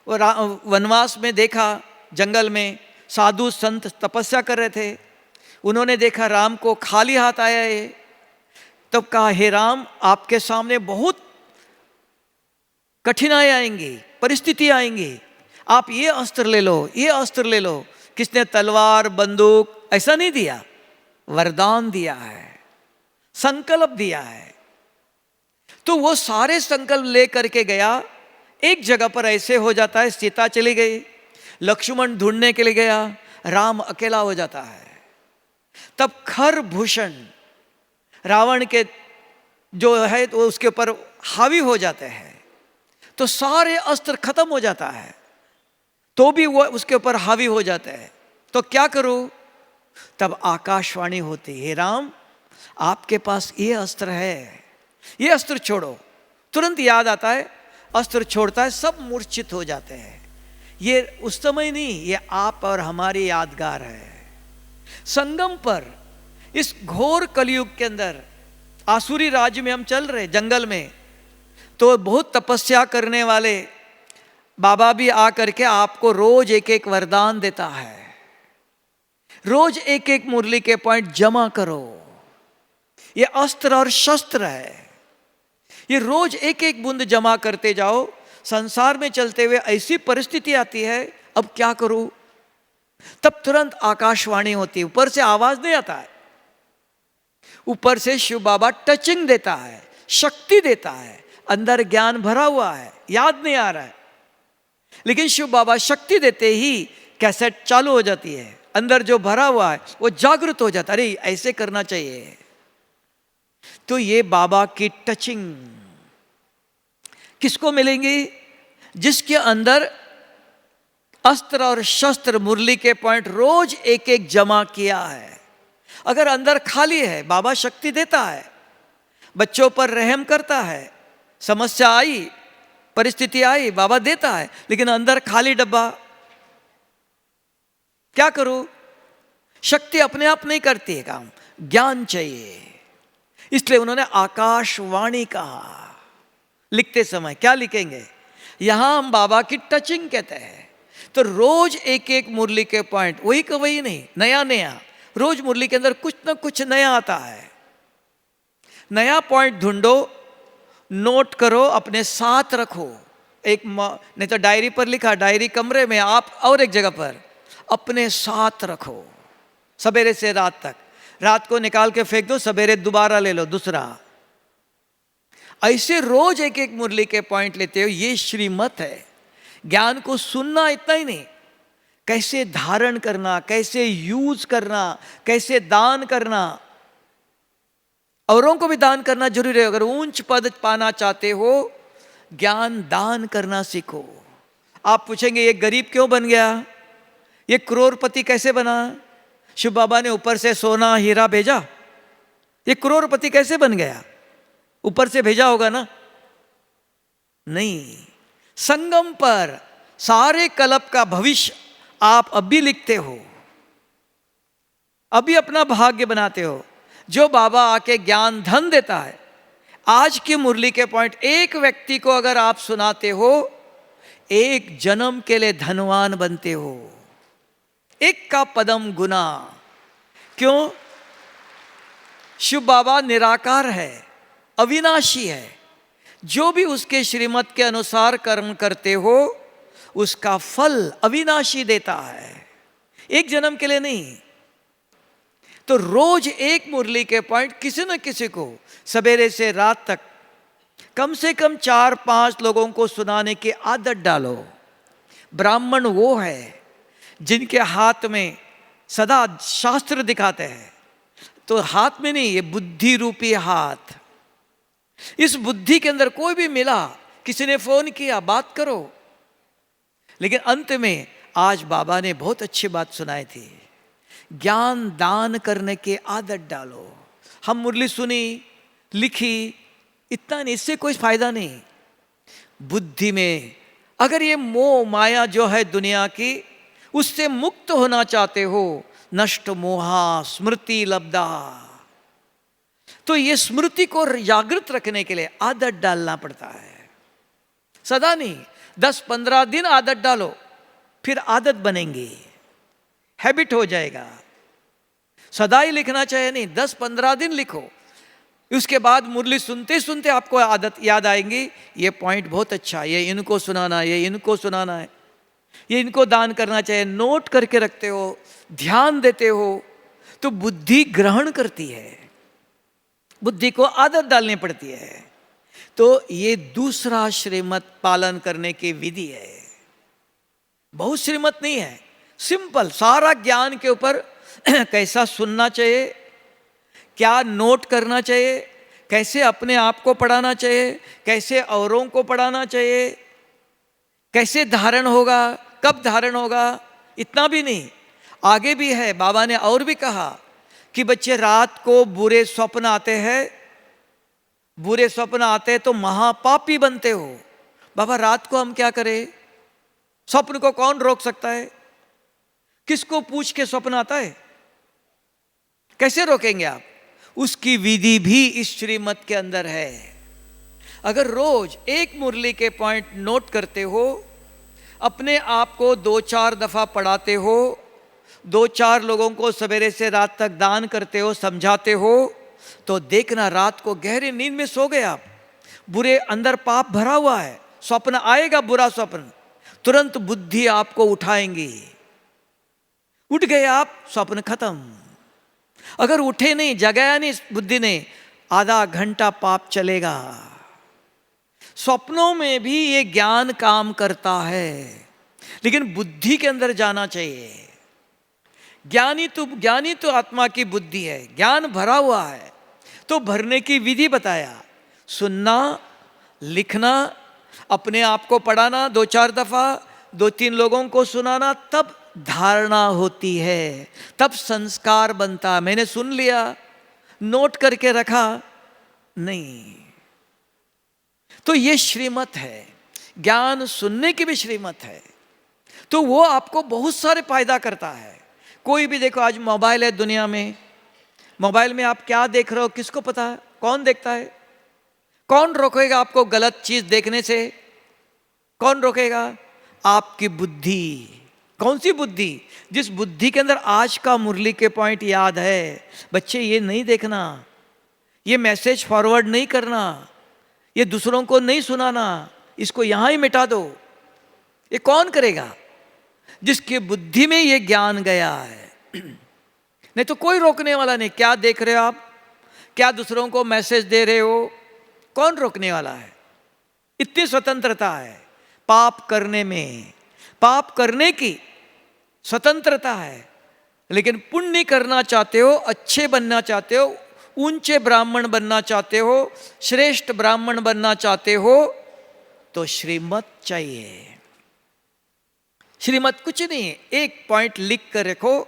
और वनवास में देखा जंगल में साधु संत तपस्या कर रहे थे, उन्होंने देखा राम को खाली हाथ आया है, तब कहा हे राम आपके सामने बहुत कठिनाई आएंगी, परिस्थिति आएंगी, आप ये अस्त्र ले लो, ये अस्त्र ले लो। किसने तलवार बंदूक ऐसा नहीं दिया, वरदान दिया है, संकल्प दिया है। तो वो सारे संकल्प ले करके गया, एक जगह पर ऐसे हो जाता है सीता चली गई, लक्ष्मण ढूंढने के लिए गया, राम अकेला हो जाता है। तब खर भूषण रावण के जो है तो उसके ऊपर हावी हो जाते हैं, तो सारे अस्त्र खत्म हो जाता है, तो भी वो उसके ऊपर हावी हो जाते हैं। तो क्या करूं? तब आकाशवाणी होती, हे राम आपके पास ये अस्त्र है, ये अस्त्र छोड़ो। तुरंत याद आता है, अस्त्र छोड़ता है, सब मूर्छित हो जाते हैं। ये उस समय नहीं, ये आप और हमारी यादगार है। संगम पर इस घोर कलयुग के अंदर आसुरी राज्य में हम चल रहे जंगल में, तो बहुत तपस्या करने वाले बाबा भी आकर के आपको रोज एक एक वरदान देता है, रोज एक एक मुरली के पॉइंट जमा करो। ये अस्त्र और शस्त्र है, ये रोज एक एक बूंद जमा करते जाओ। संसार में चलते हुए ऐसी परिस्थिति आती है, अब क्या करूं? तब तुरंत आकाशवाणी होती है, ऊपर से आवाज नहीं आता है, ऊपर से शिव बाबा टचिंग देता है, शक्ति देता है। अंदर ज्ञान भरा हुआ है, याद नहीं आ रहा है, लेकिन शिव बाबा शक्ति देते ही कैसेट चालू हो जाती है, अंदर जो भरा हुआ है वो जागृत हो जाता है, अरे ऐसे करना चाहिए। तो ये बाबा की टचिंग किसको मिलेंगी? जिसके अंदर अस्त्र और शस्त्र मुरली के पॉइंट रोज एक एक जमा किया है। अगर अंदर खाली है, बाबा शक्ति देता है, बच्चों पर रहम करता है, समस्या आई, परिस्थिति आई, बाबा देता है, लेकिन अंदर खाली डब्बा, क्या करूं? शक्ति अपने आप नहीं करती है काम, ज्ञान चाहिए। इसलिए उन्होंने आकाशवाणी कहा। लिखते समय क्या लिखेंगे? यहां हम बाबा की टचिंग कहते हैं। तो रोज एक एक मुरली के पॉइंट, वही का वही नहीं, नया नया, रोज मुरली के अंदर कुछ ना कुछ नया आता है। नया पॉइंट ढूंढो, नोट करो, अपने साथ रखो। एक नहीं तो डायरी पर लिखा, डायरी कमरे में, आप और एक जगह पर अपने साथ रखो, सवेरे से रात तक। रात को निकाल के फेंक दो, सवेरे दोबारा ले लो दूसरा। ऐसे रोज एक एक मुरली के पॉइंट लेते हो, ये श्रीमत है। ज्ञान को सुनना इतना ही नहीं, कैसे धारण करना, कैसे यूज करना, कैसे दान करना। औरों को भी दान करना जरूरी है। अगर ऊंच पद पाना चाहते हो, ज्ञान दान करना सीखो। आप पूछेंगे ये गरीब क्यों बन गया, ये करोड़पति कैसे बना? शिव बाबा ने ऊपर से सोना हीरा भेजा, ये करोड़पति कैसे बन गया? ऊपर से भेजा होगा ना? नहीं, संगम पर सारे कल्प का भविष्य आप अभी लिखते हो, अभी अपना भाग्य बनाते हो। जो बाबा आके ज्ञान धन देता है, आज की मुरली के पॉइंट एक व्यक्ति को अगर आप सुनाते हो, एक जन्म के लिए धनवान बनते हो। एक का पदम गुना। क्यों? शिव बाबा निराकार है, अविनाशी है। जो भी उसके श्रीमत के अनुसार कर्म करते हो, उसका फल अविनाशी देता है। एक जन्म के लिए नहीं। तो रोज एक मुरली के पॉइंट किसी न किसी को सवेरे से रात तक कम से कम 4-5 लोगों को सुनाने की आदत डालो। ब्राह्मण वो है जिनके हाथ में सदा शास्त्र दिखाते हैं, तो हाथ में नहीं, ये बुद्धि रूपी हाथ। इस बुद्धि के अंदर कोई भी मिला, किसी ने फोन किया, बात करो। लेकिन अंत में आज बाबा ने बहुत अच्छी बात सुनाई थी, ज्ञान दान करने की आदत डालो। हम मुरली सुनी, लिखी, इतना नहीं, इससे कोई फायदा नहीं। बुद्धि में अगर ये मोह माया जो है दुनिया की, उससे मुक्त होना चाहते हो, नष्ट मोहा स्मृति लब्धा, तो ये स्मृति को जागृत रखने के लिए आदत डालना पड़ता है। सदा नहीं, 10-15 दिन आदत डालो, फिर आदत बनेंगी, हैबिट हो जाएगा। सदा ही लिखना चाहिए नहीं, 10-15 दिन लिखो, उसके बाद मुरली सुनते सुनते आपको आदत याद आएंगी, ये पॉइंट बहुत अच्छा, ये इनको सुनाना, ये इनको सुनाना है, ये इनको दान करना चाहिए। नोट करके रखते हो, ध्यान देते हो, तो बुद्धि ग्रहण करती है, बुद्धि को आदत डालनी पड़ती है। तो ये दूसरा श्रीमत पालन करने की विधि है। बहुत श्रीमत नहीं है, सिंपल, सारा ज्ञान के ऊपर कैसा सुनना चाहिए, क्या नोट करना चाहिए, कैसे अपने आप को पढ़ाना चाहिए, कैसे औरों को पढ़ाना चाहिए, कैसे धारण होगा, कब धारण होगा, इतना भी नहीं, आगे भी है। बाबा ने और भी कहा कि बच्चे रात को बुरे स्वप्न आते हैं, बुरे स्वप्न आते हैं तो महापापी बनते हो। बाबा रात को हम क्या करें? स्वप्न को कौन रोक सकता है? किसको पूछ के स्वप्न आता है? कैसे रोकेंगे आप? उसकी विधि भी इस श्रीमत के अंदर है। अगर रोज एक मुरली के पॉइंट नोट करते हो, अपने आप को 2-4 दफा पढ़ाते हो, 2-4 लोगों को सवेरे से रात तक दान करते हो, समझाते हो, तो देखना रात को गहरी नींद में सो गए आप, बुरे अंदर पाप भरा हुआ है, स्वप्न आएगा बुरा स्वप्न, तुरंत बुद्धि आपको उठाएंगी। उठ गए आप, स्वप्न खत्म। अगर उठे नहीं, जगाया नहीं बुद्धि ने, आधा घंटा पाप चलेगा। स्वप्नों में भी ये ज्ञान काम करता है, लेकिन बुद्धि के अंदर जाना चाहिए। ज्ञानी तो आत्मा की बुद्धि है, ज्ञान भरा हुआ है, तो भरने की विधि बताया। सुनना, लिखना, अपने आप को पढ़ाना 2-4 दफा, 2-3 लोगों को सुनाना, तब धारणा होती है, तब संस्कार बनता। मैंने सुन लिया, नोट करके रखा नहीं। तो ये श्रीमत है, ज्ञान सुनने की भी श्रीमत है, तो वो आपको बहुत सारे फायदा करता है। कोई भी देखो, आज मोबाइल है दुनिया में, मोबाइल में आप क्या देख रहे हो किसको पता है? कौन देखता है? कौन रोकेगा आपको गलत चीज देखने से? कौन रोकेगा? आपकी बुद्धि। कौन सी बुद्धि? जिस बुद्धि के अंदर आज का मुरली के पॉइंट याद है। बच्चे ये नहीं देखना, ये मैसेज फॉरवर्ड नहीं करना, ये दूसरों को नहीं सुनाना, इसको यहां ही मिटा दो। ये कौन करेगा? जिसकी बुद्धि में ये ज्ञान गया है। नहीं तो कोई रोकने वाला नहीं। क्या देख रहे हो आप? क्या दूसरों को मैसेज दे रहे हो? कौन रोकने वाला है? इतनी स्वतंत्रता है पाप करने में, पाप करने की स्वतंत्रता है। लेकिन पुण्य करना चाहते हो, अच्छे बनना चाहते हो, ऊंचे ब्राह्मण बनना चाहते हो, श्रेष्ठ ब्राह्मण बनना चाहते हो, तो श्रीमत चाहिए। श्रीमत कुछ नहीं, एक पॉइंट लिख कर रखो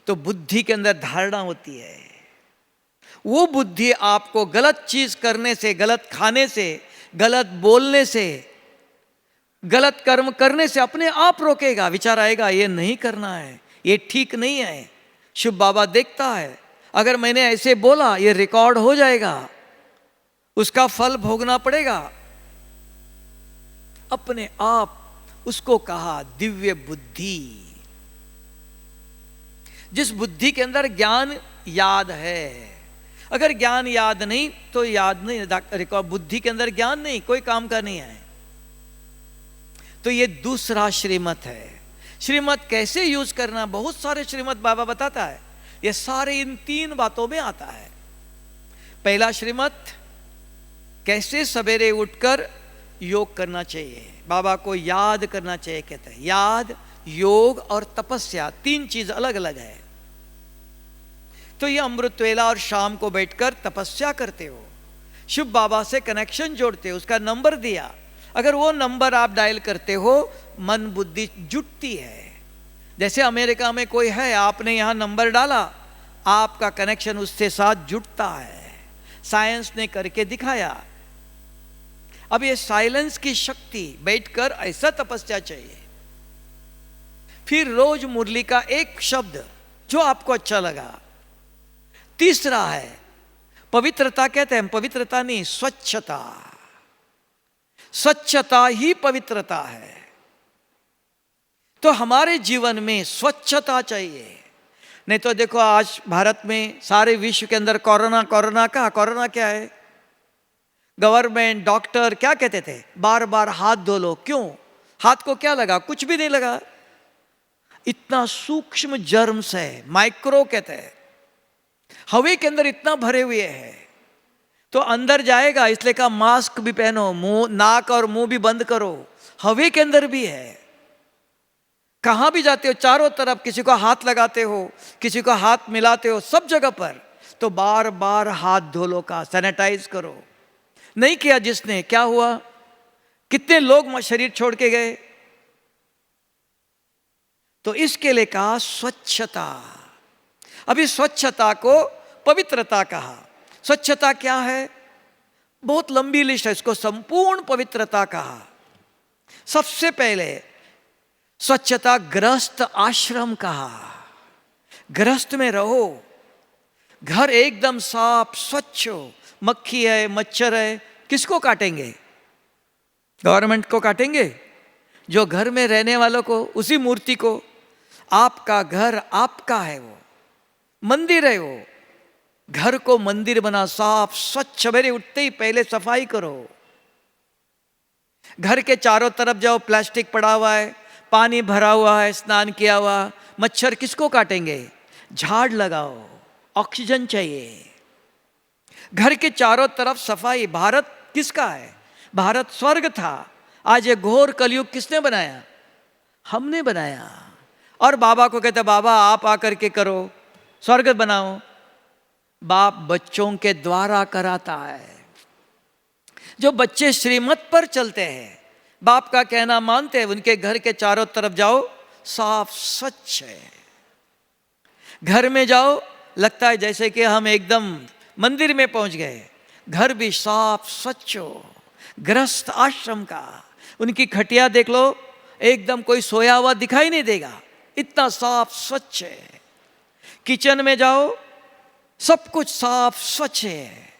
तो बुद्धि के अंदर धारणा होती है। वो बुद्धि आपको गलत चीज करने से, गलत खाने से, गलत बोलने से, गलत कर्म करने से अपने आप रोकेगा। विचार आएगा ये नहीं करना है, ये ठीक नहीं है। शिव बाबा देखता है, अगर मैंने ऐसे बोला ये रिकॉर्ड हो जाएगा, उसका फल भोगना पड़ेगा। अपने आप उसको कहा दिव्य बुद्धि। जिस बुद्धि के अंदर ज्ञान याद है। अगर ज्ञान याद नहीं तो याद नहीं, रिकॉर्ड बुद्धि के अंदर ज्ञान नहीं, कोई काम का नहीं है। तो ये दूसरा श्रीमत है। श्रीमत कैसे यूज करना, बहुत सारे श्रीमत बाबा बताता है। ये सारे इन 3 बातों में आता है। पहला श्रीमत, कैसे सवेरे उठकर योग करना चाहिए, बाबा को याद करना चाहिए। कहते हैं याद, योग और तपस्या 3 चीज अलग अलग है। तो ये अमृत वेला और शाम को बैठकर तपस्या करते हो, शिव बाबा से कनेक्शन जोड़ते हो, उसका नंबर दिया, अगर वो नंबर आप डायल करते हो, मन बुद्धि जुटती है। जैसे अमेरिका में कोई है, आपने यहां नंबर डाला, आपका कनेक्शन उससे साथ जुटता है। साइंस ने करके दिखाया। अब ये साइलेंस की शक्ति, बैठकर ऐसा तपस्या चाहिए। फिर रोज मुरली का एक शब्द जो आपको अच्छा लगा। तीसरा है पवित्रता। कहते हैं पवित्रता नहीं, स्वच्छता। स्वच्छता ही पवित्रता है। तो हमारे जीवन में स्वच्छता चाहिए। नहीं तो देखो आज भारत में, सारे विश्व के अंदर कोरोना कोरोना क्या है? गवर्नमेंट, डॉक्टर क्या कहते थे? बार बार हाथ धो लो। क्यों? हाथ को क्या लगा? कुछ भी नहीं लगा। इतना सूक्ष्म जर्म्स है, माइक्रो कहते हैं। हवा के अंदर इतना भरे हुए है, तो अंदर जाएगा, इसलिए का मास्क भी पहनो, मुंह, नाक और मुंह भी बंद करो। हवा के अंदर भी है। कहां भी जाते हो, चारों तरफ किसी को हाथ लगाते हो, किसी को हाथ मिलाते हो, सब जगह पर। तो बार बार हाथ धो लो, का सैनिटाइज करो। नहीं किया जिसने, क्या हुआ? कितने लोग शरीर छोड़ के गए। तो इसके लिए कहा स्वच्छता। अभी स्वच्छता को पवित्रता कहा। स्वच्छता क्या है? बहुत लंबी लिस्ट है, इसको संपूर्ण पवित्रता कहा। सबसे पहले स्वच्छता गृहस्थ आश्रम कहा। गृहस्थ में रहो, घर एकदम साफ स्वच्छ हो। मक्खी है, मच्छर है, किसको काटेंगे? गवर्नमेंट को काटेंगे? जो घर में रहने वालों को, उसी मूर्ति को। आपका घर आपका है, वो मंदिर है। वो घर को मंदिर बना, साफ स्वच्छ। सवेरे उठते ही पहले सफाई करो। घर के चारों तरफ जाओ, प्लास्टिक पड़ा हुआ है, पानी भरा हुआ है, स्नान किया हुआ, मच्छर किसको काटेंगे? झाड़ लगाओ, ऑक्सीजन चाहिए। घर के चारों तरफ सफाई। भारत किसका है? भारत स्वर्ग था। आज ये घोर कलयुग किसने बनाया? हमने बनाया। और बाबा को कहते, बाबा आप आकर के करो, स्वर्ग बनाओ। बाप बच्चों के द्वारा कराता है। जो बच्चे श्रीमत पर चलते हैं, बाप का कहना मानते हैं, उनके घर के चारों तरफ जाओ, साफ स्वच्छ है। घर में जाओ, लगता है जैसे कि हम एकदम मंदिर में पहुंच गए। घर भी साफ स्वच्छ हो। गृहस्थ आश्रम का, उनकी खटिया देख लो, एकदम कोई सोया हुआ दिखाई नहीं देगा, इतना साफ स्वच्छ है। किचन में जाओ, सब कुछ साफ स्वच्छ है।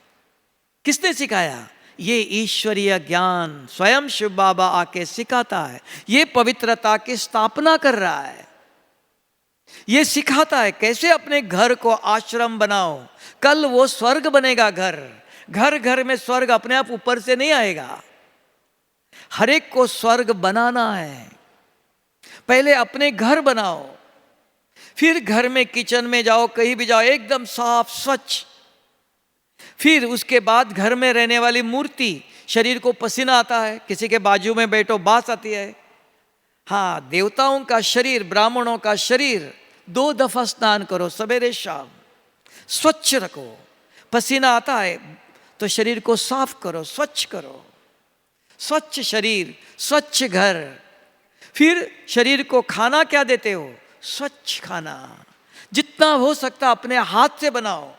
किसने सिखाया? ये ईश्वरीय ज्ञान स्वयं शिव बाबा आके सिखाता है। ये पवित्रता की स्थापना कर रहा है। ये सिखाता है कैसे अपने घर को आश्रम बनाओ। कल वो स्वर्ग बनेगा। घर घर घर में स्वर्ग अपने आप ऊपर से नहीं आएगा। हर एक को स्वर्ग बनाना है। पहले अपने घर बनाओ, फिर घर में, किचन में जाओ, कहीं भी जाओ, एकदम साफ स्वच्छ। फिर उसके बाद घर में रहने वाली मूर्ति, शरीर को पसीना आता है, किसी के बाजू में बैठो बास आती है। हाँ, देवताओं का शरीर, ब्राह्मणों का शरीर 2 दफा स्नान करो, सवेरे शाम, स्वच्छ रखो। पसीना आता है तो शरीर को साफ करो, स्वच्छ करो। स्वच्छ शरीर, स्वच्छ घर। फिर शरीर को खाना क्या देते हो? स्वच्छ खाना। जितना हो सकता अपने हाथ से बनाओ।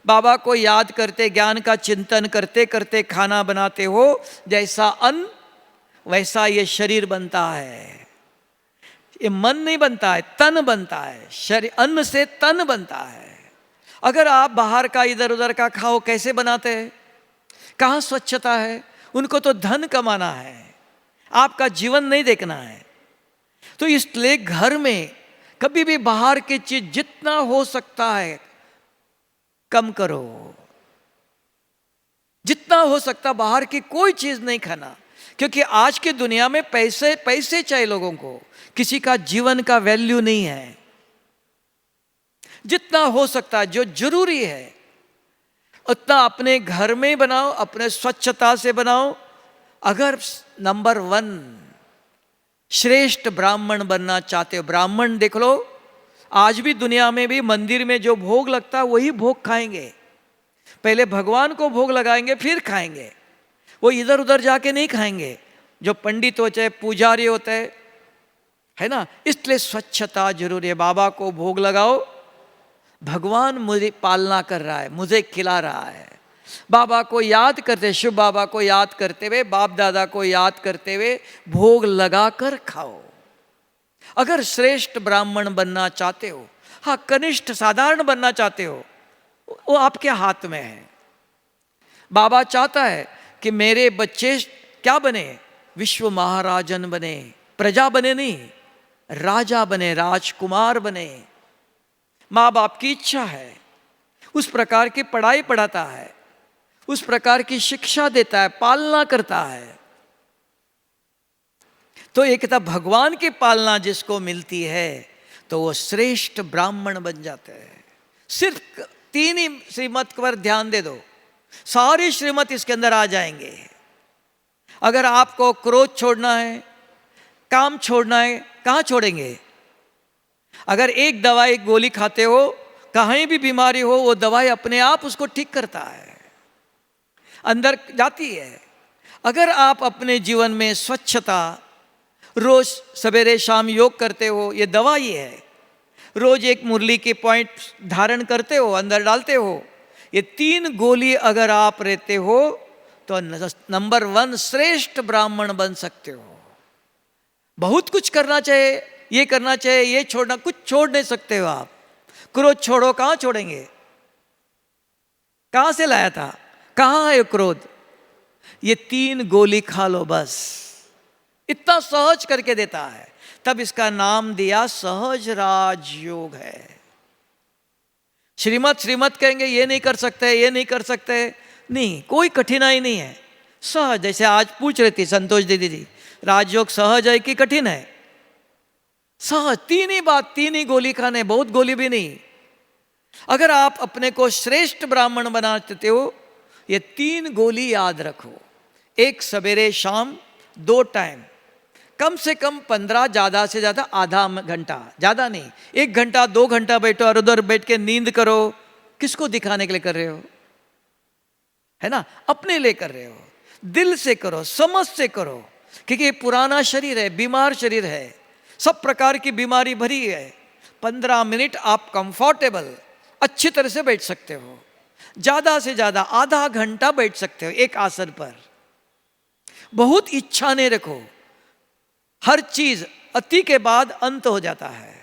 बाबा को याद करते, ज्ञान का चिंतन करते करते खाना बनाते हो। जैसा अन्न वैसा ये शरीर बनता है। ये मन नहीं बनता है, तन बनता है। शरीर, अन्न से तन बनता है। अगर आप बाहर का इधर उधर का खाओ, कैसे बनाते हैं? कहाँ स्वच्छता है? उनको तो धन कमाना है, आपका जीवन नहीं देखना है। तो इसलिए घर में कभी भी बाहर की चीज जितना हो सकता है कम करो। जितना हो सकता बाहर की कोई चीज नहीं खाना। क्योंकि आज की दुनिया में पैसे पैसे चाहिए लोगों को, किसी का जीवन का वैल्यू नहीं है। जितना हो सकता है जो जरूरी है उतना अपने घर में बनाओ, अपने स्वच्छता से बनाओ। अगर नंबर 1 श्रेष्ठ ब्राह्मण बनना चाहते हो, ब्राह्मण देख लो, आज भी दुनिया में भी मंदिर में जो भोग लगता है वही भोग खाएंगे। पहले भगवान को भोग लगाएंगे फिर खाएंगे, वो इधर उधर जाके नहीं खाएंगे। जो पंडित होते हैं, पुजारी होते हैं, है ना, इसलिए स्वच्छता जरूरी है। बाबा को भोग लगाओ, भगवान मुझे पालना कर रहा है, मुझे खिला रहा है। बाबा को याद करते, शिव बाबा को याद करते हुए, बाप दादा को याद करते हुए भोग लगाकर खाओ। अगर श्रेष्ठ ब्राह्मण बनना चाहते हो, हाँ कनिष्ठ साधारण बनना चाहते हो, वो आपके हाथ में है। बाबा चाहता है कि मेरे बच्चे क्या बने, विश्व महाराजन बने, प्रजा बने नहीं, राजा बने, राजकुमार बने। माँ बाप की इच्छा है, उस प्रकार की पढ़ाई पढ़ाता है, उस प्रकार की शिक्षा देता है, पालना करता है। तो एक था भगवान की पालना जिसको मिलती है तो वो श्रेष्ठ ब्राह्मण बन जाते हैं। सिर्फ 3 ही श्रीमत पर ध्यान दे दो, सारी श्रीमत इसके अंदर आ जाएंगे। अगर आपको क्रोध छोड़ना है, काम छोड़ना है, कहाँ छोड़ेंगे? अगर एक दवाई गोली खाते हो, कहीं भी बीमारी हो, वो दवाई अपने आप उसको ठीक करता है, अंदर जाती है। अगर आप अपने जीवन में स्वच्छता, रोज सवेरे शाम योग करते हो, ये दवाई है। रोज एक मुरली के पॉइंट धारण करते हो, अंदर डालते हो, ये 3 गोली अगर आप रहते हो तो नंबर 1 श्रेष्ठ ब्राह्मण बन सकते हो। बहुत कुछ करना चाहिए, ये करना चाहिए, ये छोड़ना, कुछ छोड़ नहीं सकते हो आप। क्रोध छोड़ो, कहाँ छोड़ेंगे? कहाँ से लाया था, कहाँ है क्रोध? ये 3 गोली खा लो बस, इतना सहज करके देता है। तब इसका नाम दिया सहज राजयोग है। श्रीमत कहेंगे ये नहीं कर सकते, ये नहीं कर सकते, नहीं, कोई कठिनाई नहीं है, सहज। जैसे आज पूछ रही थी संतोष दीदी जी, राजयोग सहज है कि कठिन है? सहज। 3 ही बात, 3 ही गोली खाने, बहुत गोली भी नहीं। अगर आप अपने को श्रेष्ठ ब्राह्मण बना चाहते हो, ये 3 गोली याद रखो। एक सवेरे शाम, 2 टाइम, कम से कम 15, ज़्यादा से ज़्यादा आधा घंटा, ज़्यादा नहीं, 1 घंटा 2 घंटा बैठो और उधर बैठ के नींद करो। किसको दिखाने के लिए कर रहे हो? है ना, अपने लिए कर रहे हो। दिल से करो, समझ से करो, क्योंकि ये पुराना शरीर है, बीमार शरीर है, सब प्रकार की बीमारी भरी है। 15 मिनट आप कंफर्टेबल अच्छी तरह से बैठ सकते हो, ज़्यादा से ज़्यादा आधा घंटा बैठ सकते हो एक आसन पर। बहुत इच्छा नहीं रखो, हर चीज अति के बाद अंत हो जाता है,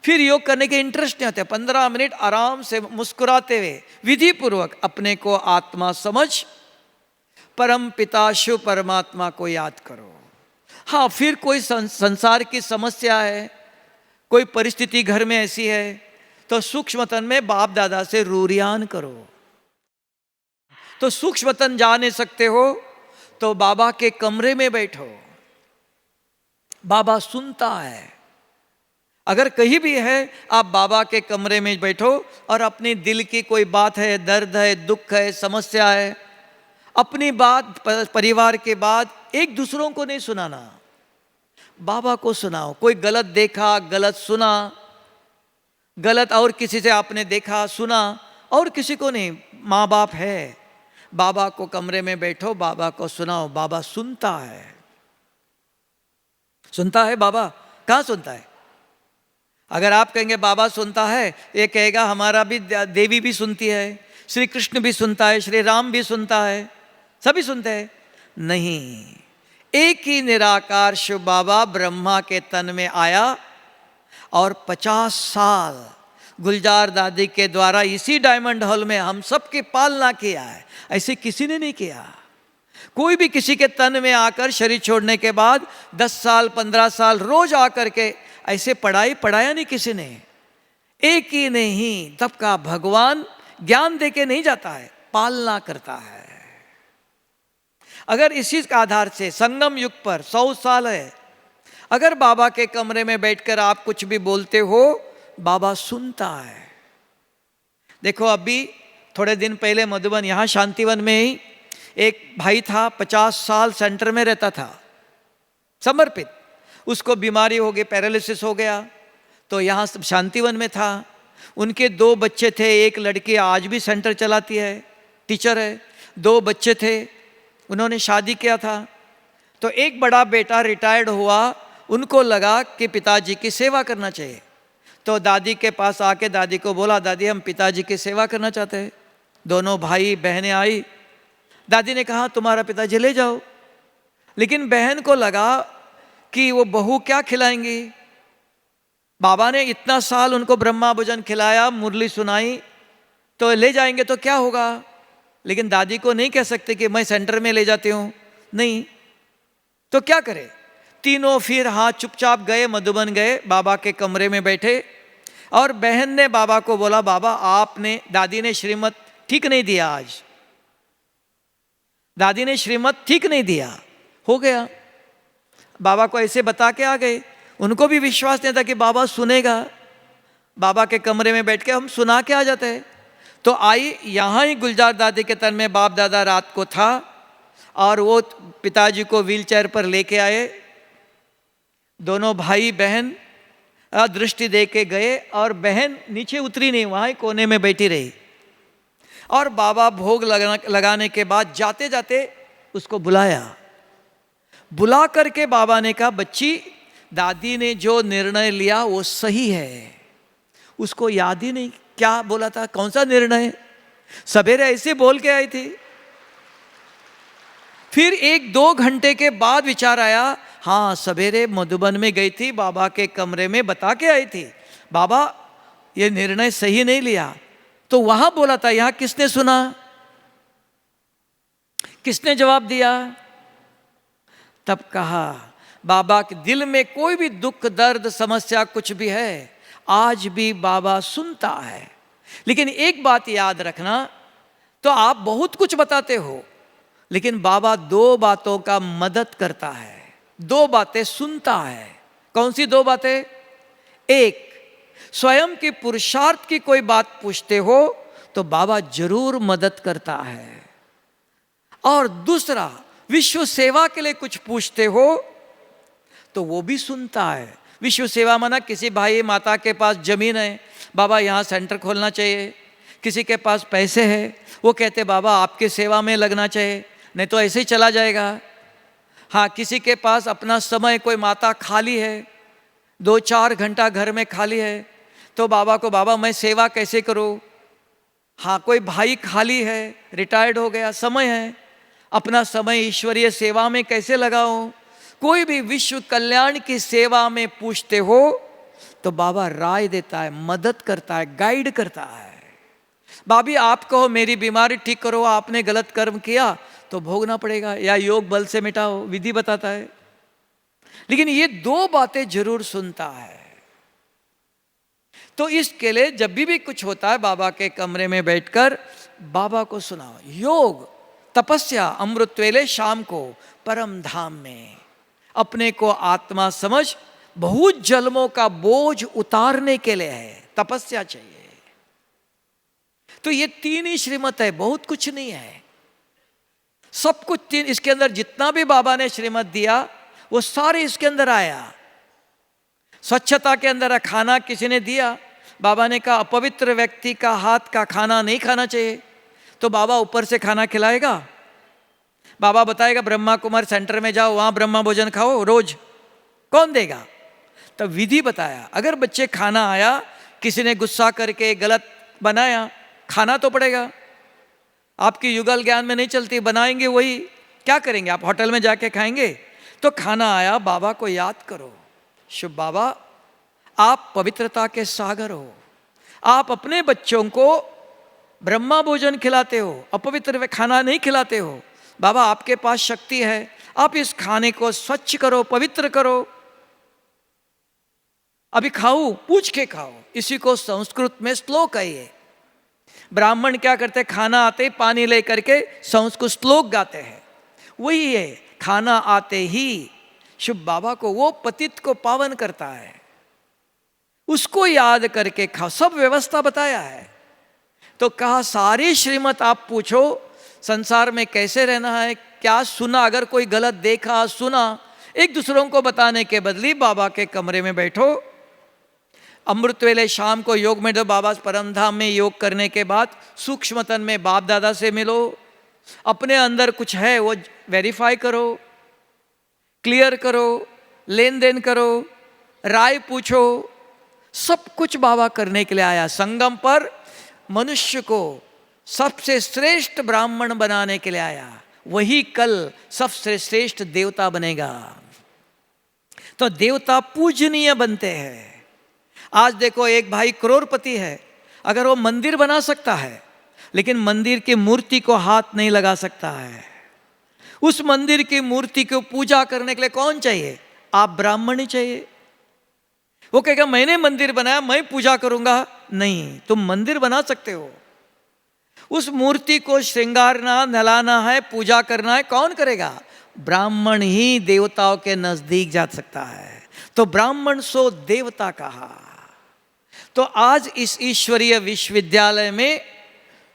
फिर योग करने के इंटरेस्ट नहीं आते। 15 मिनट आराम से मुस्कुराते हुए विधि पूर्वक अपने को आत्मा समझ परम पिता शिव परमात्मा को याद करो। हाँ, फिर कोई संसार की समस्या है, कोई परिस्थिति घर में ऐसी है, तो सूक्ष्मतन में बाप दादा से रूरियान करो। तो सूक्ष्मतन जा नहीं सकते हो तो बाबा के कमरे में बैठो, बाबा सुनता है। अगर कहीं भी है, आप बाबा के कमरे में बैठो और अपनी दिल की कोई बात है, दर्द है, दुख है, समस्या है, अपनी बात, परिवार के बात एक दूसरों को नहीं सुनाना, बाबा को सुनाओ। कोई गलत देखा, गलत सुना, गलत और किसी से आपने देखा सुना, और किसी को नहीं, माँ बाप है, बाबा को कमरे में बैठो, बाबा को सुनाओ। बाबा सुनता है, सुनता है। बाबा कहाँ सुनता है? अगर आप कहेंगे बाबा सुनता है, ये कहेगा हमारा भी देवी भी सुनती है, श्री कृष्ण भी सुनता है, श्री राम भी सुनता है, सभी सुनते हैं। नहीं, एक ही निराकार शिव बाबा ब्रह्मा के तन में आया और 50 साल गुलजार दादी के द्वारा इसी डायमंड हॉल में हम सबकी पालना किया है। ऐसे किसी ने नहीं किया। कोई भी किसी के तन में आकर शरीर छोड़ने के बाद 10 साल 15 साल रोज आकर के ऐसे पढ़ाया नहीं किसी ने। एक ही नहीं, तब का भगवान ज्ञान दे के नहीं जाता है, पालना करता है। अगर इसी के आधार से संगम युग पर 100 साल है, अगर बाबा के कमरे में बैठकर आप कुछ भी बोलते हो, बाबा सुनता है। देखो अभी थोड़े दिन पहले मधुबन यहाँ शांतिवन में ही एक भाई था, 50 साल सेंटर में रहता था, समर्पित। उसको बीमारी हो गई, पैरालिसिस हो गया, तो यहाँ शांतिवन में था। उनके 2 बच्चे थे, एक लड़की आज भी सेंटर चलाती है, टीचर है। 2 बच्चे थे, उन्होंने शादी किया था। तो एक बड़ा बेटा रिटायर्ड हुआ, उनको लगा कि पिताजी की सेवा करना चाहिए। तो दादी के पास आके दादी को बोला, दादी हम पिताजी की सेवा करना चाहते हैं। दोनों भाई बहनें आई, दादी ने कहा तुम्हारा पिताजी ले जाओ। लेकिन बहन को लगा कि वो बहू क्या खिलाएंगी। बाबा ने इतना साल उनको ब्रह्मा भोजन खिलाया, मुरली सुनाई, तो ले जाएंगे तो क्या होगा। लेकिन दादी को नहीं कह सकते कि मैं सेंटर में ले जाती हूँ, नहीं। तो क्या करे, तीनों फिर हाँ चुपचाप गए, मधुबन गए, बाबा के कमरे में बैठे। और बहन ने बाबा को बोला, बाबा आपने, दादी ने श्रीमत ठीक नहीं दिया, आज दादी ने श्रीमत ठीक नहीं दिया, हो गया। बाबा को ऐसे बता के आ गए। उनको भी विश्वास नहीं था कि बाबा सुनेगा। बाबा के कमरे में बैठ के हम सुना के आ जाते हैं। तो आई, यहाँ ही गुलजार दादी के तन में बाप दादा रात को था, और वो पिताजी को व्हीलचेयर पर लेके आए। दोनों भाई बहन दृष्टि दे के गए, और बहन नीचे उतरी नहीं, वहाँ ही कोने में बैठी रही। और बाबा भोग लगाने के बाद जाते जाते उसको बुलाया। बुला करके बाबा ने कहा, बच्ची दादी ने जो निर्णय लिया वो सही है। उसको याद ही नहीं क्या बोला था, कौन सा निर्णय। सवेरे ऐसे बोल के आई थी। फिर 1-2 घंटे के बाद विचार आया, हाँ सवेरे मधुबन में गई थी, बाबा के कमरे में बता के आई थी, बाबा ये निर्णय सही नहीं लिया। तो वहां बोला था, यहां किसने सुना, किसने जवाब दिया। तब कहा, बाबा के दिल में कोई भी दुख दर्द समस्या कुछ भी है, आज भी बाबा सुनता है। लेकिन एक बात याद रखना, तो आप बहुत कुछ बताते हो, लेकिन बाबा 2 बातों का मदद करता है, 2 बातें सुनता है। कौन सी 2 बातें। एक, स्वयं की पुरुषार्थ की कोई बात पूछते हो तो बाबा जरूर मदद करता है। और दूसरा, विश्व सेवा के लिए कुछ पूछते हो तो वो भी सुनता है। विश्व सेवा माना किसी भाई माता के पास जमीन है, बाबा यहाँ सेंटर खोलना चाहिए। किसी के पास पैसे है, वो कहते बाबा आपके सेवा में लगना चाहिए, नहीं तो ऐसे ही चला जाएगा। हाँ, किसी के पास अपना समय, कोई माता खाली है, 2-4 घंटा घर में खाली है, तो बाबा को, बाबा मैं सेवा कैसे करूँ। हाँ, कोई भाई खाली है, रिटायर्ड हो गया, समय है, अपना समय ईश्वरीय सेवा में कैसे लगाऊं। कोई भी विश्व कल्याण की सेवा में पूछते हो तो बाबा राय देता है, मदद करता है, गाइड करता है। भाभी आप कहो मेरी बीमारी ठीक करो, आपने गलत कर्म किया तो भोगना पड़ेगा, या योग बल से मिटाओ, विधि बताता है। लेकिन ये 2 बातें जरूर सुनता है। तो इसके लिए जब भी कुछ होता है, बाबा के कमरे में बैठकर बाबा को सुनाओ। योग तपस्या अमृत वेले शाम को परम धाम में, अपने को आत्मा समझ बहुत जन्मों का बोझ उतारने के लिए है, तपस्या चाहिए। तो ये 3 ही श्रीमत है, बहुत कुछ नहीं है, सब कुछ 3। इसके अंदर जितना भी बाबा ने श्रीमत दिया वो सारे इसके अंदर आया। स्वच्छता के अंदर खाना किसी ने दिया, बाबा ने कहा अपवित्र व्यक्ति का हाथ का खाना नहीं खाना चाहिए, तो बाबा ऊपर से खाना खिलाएगा। बाबा बताएगा ब्रह्मा कुमार सेंटर में जाओ, वहां ब्रह्मा भोजन खाओ रोज, कौन देगा। तब विधि बताया, अगर बच्चे खाना आया, किसी ने गुस्सा करके गलत बनाया, खाना तो पड़ेगा। आपकी युगल ज्ञान में नहीं चलती, बनाएंगे वही, क्या करेंगे आप, होटल में जाके खाएंगे। तो खाना आया, बाबा को याद करो, शुभ बाबा आप पवित्रता के सागर हो, आप अपने बच्चों को ब्रह्मा भोजन खिलाते हो, अपवित्र खाना नहीं खिलाते हो। बाबा आपके पास शक्ति है, आप इस खाने को स्वच्छ करो, पवित्र करो, अभी खाओ, पूछ के खाओ। इसी को संस्कृत में श्लोक है ये। ब्राह्मण क्या करते, खाना आते ही पानी लेकर के संस्कृत श्लोक गाते हैं। वही है, खाना आते ही शुभ बाबा को, वो पतित को पावन करता है, उसको याद करके खाओ, सब व्यवस्था बताया है। तो कहा सारी श्रीमत आप पूछो, संसार में कैसे रहना है, क्या सुना, अगर कोई गलत देखा सुना, एक दूसरों को बताने के बदले बाबा के कमरे में बैठो, अमृत वेले शाम को योग में दो, बाबा परम धाम में योग करने के बाद सूक्ष्मतन में बाप दादा से मिलो, अपने अंदर कुछ है वो वेरीफाई करो, क्लियर करो, लेन देन करो, राय पूछो, सब कुछ बाबा करने के लिए आया। संगम पर मनुष्य को सबसे श्रेष्ठ ब्राह्मण बनाने के लिए आया, वही कल सबसे श्रेष्ठ देवता बनेगा। तो देवता पूजनीय बनते हैं। आज देखो एक भाई करोड़पति है, अगर वो मंदिर बना सकता है लेकिन मंदिर की मूर्ति को हाथ नहीं लगा सकता है, उस मंदिर की मूर्ति को पूजा करने के लिए कौन चाहिए? आप ब्राह्मण ही चाहिए। वो कहेगा मैंने मंदिर बनाया, मैं पूजा करूंगा, नहीं, तुम मंदिर बना सकते हो, उस मूर्ति को श्रृंगारना, नहलाना है, पूजा करना है, कौन करेगा? ब्राह्मण ही देवताओं के नजदीक जा सकता है। तो ब्राह्मण सो देवता कहा। तो आज इस ईश्वरीय विश्वविद्यालय में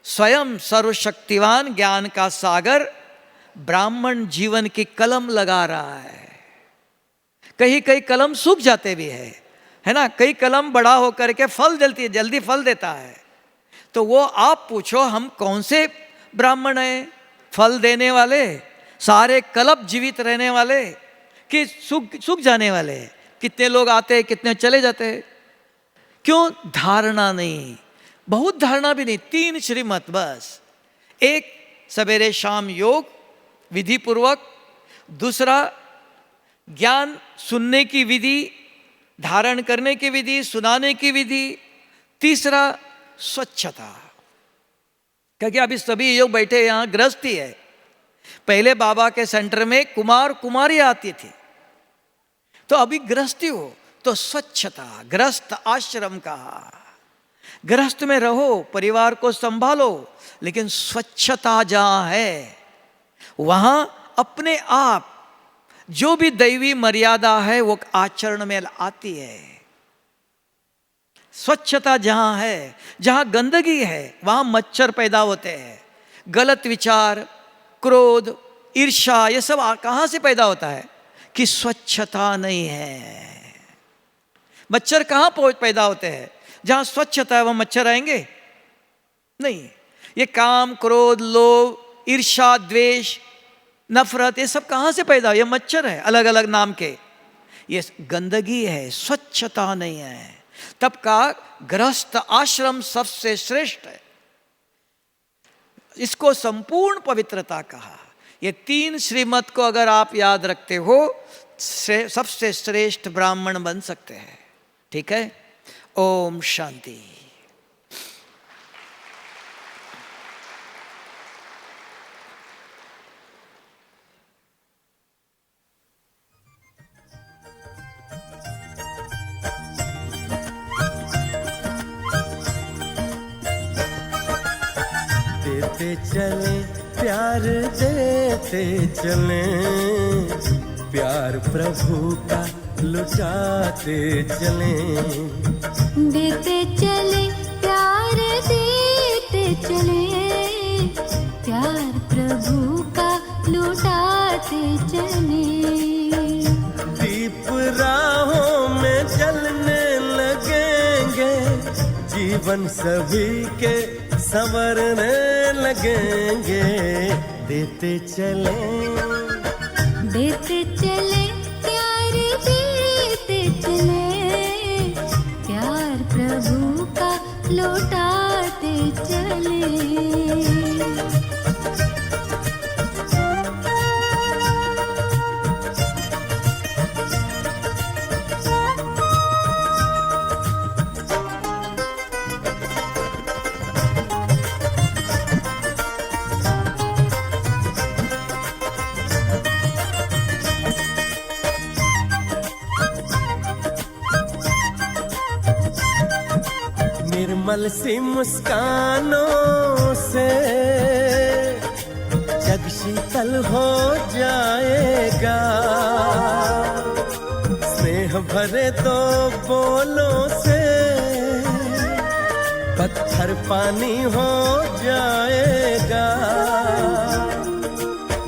स्वयं सर्वशक्तिवान ज्ञान का सागर ब्राह्मण जीवन की कलम लगा रहा है। कहीं कहीं कलम सूख जाते भी है ना, कई कलम बड़ा होकर के फल जल्दी फल देता है। तो वो आप पूछो हम कौन से ब्राह्मण हैं, फल देने वाले, सारे कलप जीवित रहने वाले कि सूख जाने वाले? कितने लोग आते हैं, कितने चले जाते हैं। क्यों? धारणा नहीं, बहुत धारणा भी नहीं, 3 श्रीमत बस। एक सवेरे शाम योग विधि पूर्वक, दूसरा ज्ञान सुनने की विधि, धारण करने की विधि, सुनाने की विधि, तीसरा स्वच्छता। क्योंकि अभी सभी योग बैठे यहाँ गृहस्थी है, पहले बाबा के सेंटर में कुमार कुमारी आती थी, तो अभी गृहस्थी हो तो स्वच्छता, गृहस्थ आश्रम कहा। गृहस्थ में रहो, परिवार को संभालो, लेकिन स्वच्छता जहां है वहां अपने आप जो भी दैवी मर्यादा है वो आचरण में आती है। स्वच्छता जहां है, जहां गंदगी है वहां मच्छर पैदा होते हैं, गलत विचार, क्रोध, ईर्ष्या, ये सब कहां से पैदा होता है? कि स्वच्छता नहीं है। मच्छर कहां पैदा होते हैं? जहां स्वच्छता है वहां मच्छर आएंगे नहीं। ये काम, क्रोध, लोभ, ईर्ष्या, द्वेष, नफरत, ये सब कहां से पैदा हो? ये मच्छर है अलग अलग नाम के, ये गंदगी है, स्वच्छता नहीं है। तब का गृहस्थ आश्रम सबसे श्रेष्ठ है, इसको संपूर्ण पवित्रता कहा। ये 3 श्रीमत को अगर आप याद रखते हो, सबसे श्रेष्ठ ब्राह्मण बन सकते हैं। ठीक है, ओम शांति। देते चले प्यार, देते चले प्यार प्रभु का लुटाते चले। देते चले प्यार, देते चले प्यार प्रभु का लुटाते चले। दीप राहों में जलने लगेंगे, जीवन सभी के संवरने लगेंगे। देते चले, देते चले प्यार, देते चले प्यार प्रभु का लौटाते चले। निर्मल सी मुस्कानों से जग शीतल शीतल हो जाएगा, स्नेह भरे दो बोलों से पत्थर पानी हो जाएगा।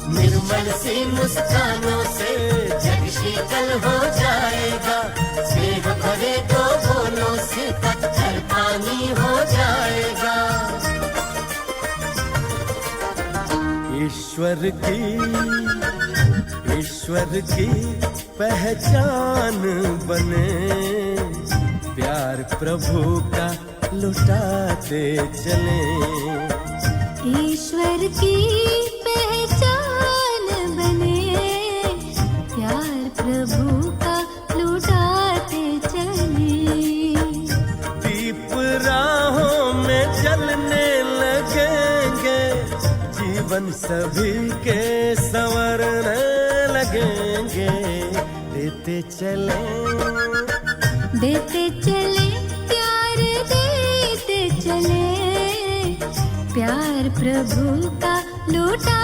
निर्मल सी मुस्कानों से जग शीतल हो जाएगा, स्नेह भरे दो बोलों से पत्थर पानी हो जाएगा। ईश्वर की पहचान बने, प्यार प्रभु का लुटाते चले। ईश्वर की पहचान बने, प्यार प्रभु का लुटाते चले। दीप राहों में जलने लगेंगे, जीवन सभी के संवरने लगेंगे। देते चले प्यार देते चले, प्यार प्रभु का लुटा